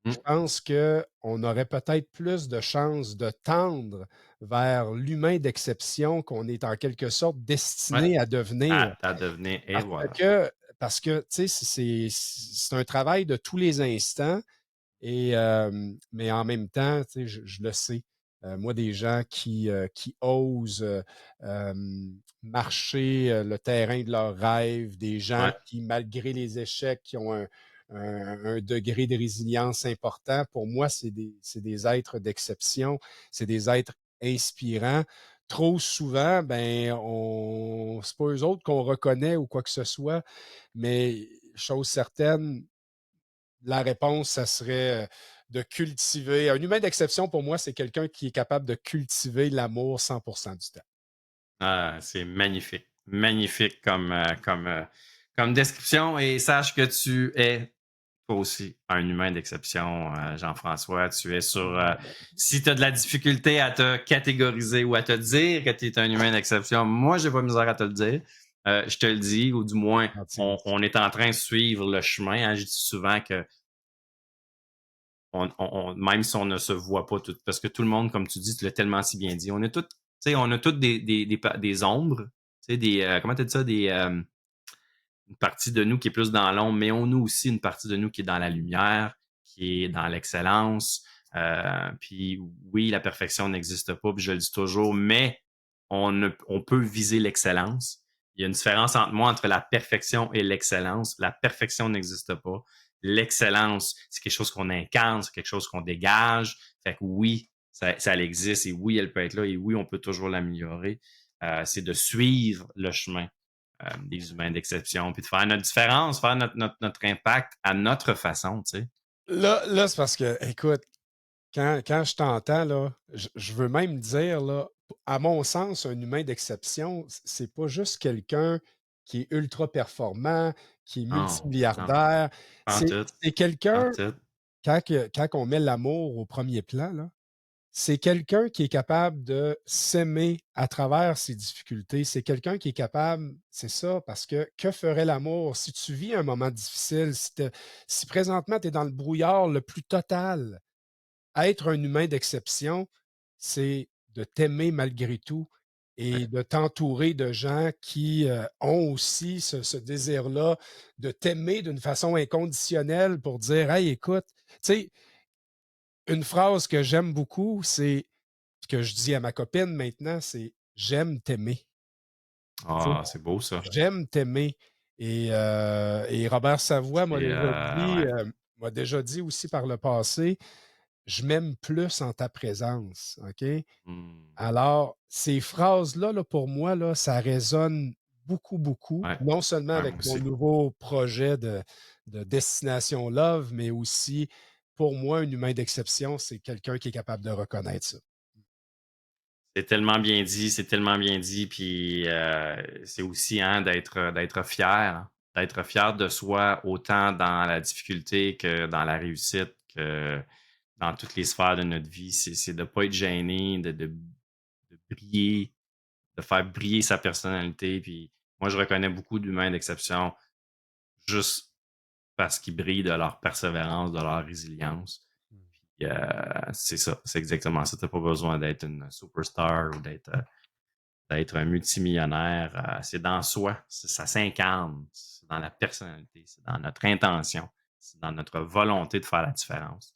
Speaker 1: Je
Speaker 2: Mm.
Speaker 1: pense qu'on aurait peut-être plus de chances de tendre vers l'humain d'exception qu'on est en quelque sorte
Speaker 2: Ouais,
Speaker 1: destiné à devenir.
Speaker 2: à devenir, et
Speaker 1: Parce
Speaker 2: voilà.
Speaker 1: que, parce que tu sais, c'est un travail de tous les instants. Et, mais en même temps, tu sais, je le sais. Moi, des gens qui osent marcher le terrain de leurs rêves, des gens
Speaker 2: Ouais,
Speaker 1: qui, malgré les échecs, qui ont un degré de résilience important, pour moi, c'est des êtres d'exception, c'est des êtres inspirants. Trop souvent, ben, c'est pas eux autres qu'on reconnaît ou quoi que ce soit, mais chose certaine, la réponse, ça serait de cultiver. Un humain d'exception, pour moi, c'est quelqu'un qui est capable de cultiver l'amour 100% du temps.
Speaker 2: ah, c'est magnifique. Magnifique comme description. Et sache que tu es toi aussi un humain d'exception, Jean-François. Tu es sur. Si tu as de la difficulté à te catégoriser ou à te dire que tu es un humain d'exception, moi, j'ai pas misère à te le dire. Je te le dis, ou du moins,
Speaker 1: Gentil, merci.
Speaker 2: on est en train de suivre le chemin, hein. Je dis souvent que même si on ne se voit pas tout, parce que tout le monde, comme tu dis, tu l'as tellement si bien dit, on a toutes des ombres, tu sais, comment tu dis ça, une partie de nous qui est plus dans l'ombre, mais on a aussi une partie de nous qui est dans la lumière, qui est dans l'excellence. Puis oui, la perfection n'existe pas, puis je le dis toujours, mais on peut viser l'excellence. Il y a une différence entre moi, entre la perfection et l'excellence. La perfection n'existe pas. L'excellence, c'est quelque chose qu'on incarne, c'est quelque chose qu'on dégage. Fait que oui, ça existe et oui, elle peut être là et oui, on peut toujours l'améliorer. C'est de suivre le chemin des humains d'exception, puis de faire notre différence, faire notre impact à notre façon, tu sais.
Speaker 1: Là, c'est parce que, écoute, quand je t'entends, là, je veux même dire, là, à mon sens, un humain d'exception, c'est pas juste quelqu'un qui est ultra performant, qui est
Speaker 2: Non, non,
Speaker 1: multimilliardaire.
Speaker 2: pas en tout,
Speaker 1: C'est
Speaker 2: pas en
Speaker 1: quelqu'un,
Speaker 2: tout.
Speaker 1: quand on met l'amour au premier plan, là, c'est quelqu'un qui est capable de s'aimer à travers ses difficultés. C'est quelqu'un qui est capable, c'est ça, parce que ferait l'amour si tu vis un moment difficile, si présentement tu es dans le brouillard le plus total? Être un humain d'exception, c'est de t'aimer malgré tout
Speaker 2: Ouais.
Speaker 1: et de t'entourer de gens qui ont aussi ce désir-là de t'aimer d'une façon inconditionnelle pour dire, hey, écoute, tu sais, une phrase que j'aime beaucoup, c'est ce que je dis à ma copine maintenant, c'est j'aime t'aimer. Tu sais,
Speaker 2: Ah, c'est beau ça.
Speaker 1: j'aime t'aimer. Et Robert Savoie
Speaker 2: Ouais.
Speaker 1: m'a déjà dit aussi par le passé, je m'aime plus en ta présence. OK?
Speaker 2: Hmm.
Speaker 1: Alors, ces phrases-là, là, pour moi, là, ça résonne beaucoup, beaucoup,
Speaker 2: Ouais.
Speaker 1: non seulement
Speaker 2: Ouais,
Speaker 1: avec
Speaker 2: moi
Speaker 1: mon
Speaker 2: aussi.
Speaker 1: nouveau projet de Destination Love, mais aussi, pour moi, un humain d'exception, c'est quelqu'un qui est capable de reconnaître ça.
Speaker 2: C'est tellement bien dit, c'est tellement bien dit, puis c'est aussi hein, d'être fier de soi autant dans la difficulté que dans la réussite, que dans toutes les sphères de notre vie. C'est de ne pas être gêné, de briller, de faire briller sa personnalité. Puis moi, je reconnais beaucoup d'humains d'exception juste parce qu'ils brillent de leur persévérance, de leur résilience. Puis, c'est ça, c'est exactement ça. Tu n'as pas besoin d'être une superstar ou d'être un multimillionnaire. C'est dans soi, ça s'incarne, c'est dans la personnalité, c'est dans notre intention, c'est dans notre volonté de faire la différence.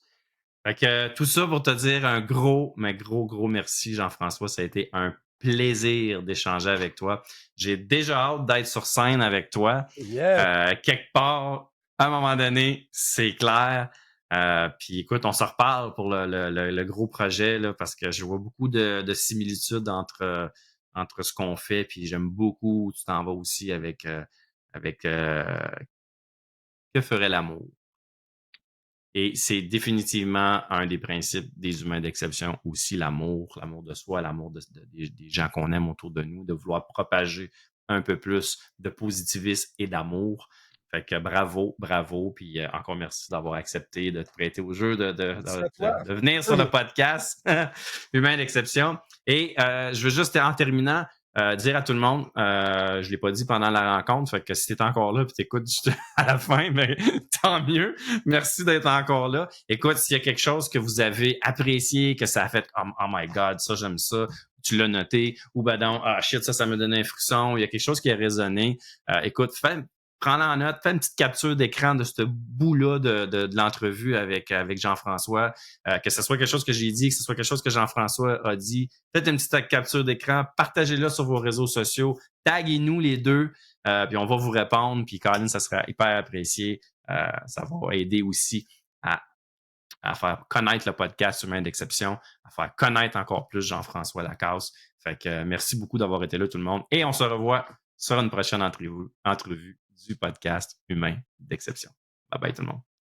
Speaker 2: Fait que tout ça pour te dire un gros, mais gros, gros merci, Jean-François. Ça a été un plaisir d'échanger avec toi. J'ai déjà hâte d'être sur scène avec toi.
Speaker 1: Yes!
Speaker 2: Quelque part, à un moment donné, c'est clair. Puis écoute, on se reparle pour le gros projet là, parce que je vois beaucoup de similitudes entre ce qu'on fait. Puis j'aime beaucoup où tu t'en vas aussi avec Que ferait l'amour. Et c'est définitivement un des principes des humains d'exception aussi, l'amour de soi, l'amour des gens qu'on aime autour de nous, de vouloir propager un peu plus de positivisme et d'amour. Fait que bravo, bravo, puis encore merci d'avoir accepté de te prêter au jeu,
Speaker 1: Merci à toi.
Speaker 2: de venir sur le podcast Humain d'exception. Et je veux juste, en terminant, dire à tout le monde, je ne l'ai pas dit pendant la rencontre, fait que si tu es encore là et tu écoutes à la fin, mais tant mieux. Merci d'être encore là. Écoute, s'il y a quelque chose que vous avez apprécié, que ça a fait oh my God, ça, j'aime ça, tu l'as noté, ou ben donc, ah shit, ça me donnait un frisson, il y a quelque chose qui a résonné. Écoute, prends-la en note, fais une petite capture d'écran de ce bout-là de l'entrevue avec Jean-François, que ce soit quelque chose que j'ai dit, que ce soit quelque chose que Jean-François a dit. Faites une petite capture d'écran, partagez-la sur vos réseaux sociaux, taguez-nous les deux, puis on va vous répondre, puis Colin, ça sera hyper apprécié. Ça va aider aussi à faire connaître le podcast Humain d'exception, à faire connaître encore plus Jean-François Lacasse. Fait que merci beaucoup d'avoir été là, tout le monde. Et on se revoit sur une prochaine entrevue du podcast Humain d'exception. Bye bye tout le monde.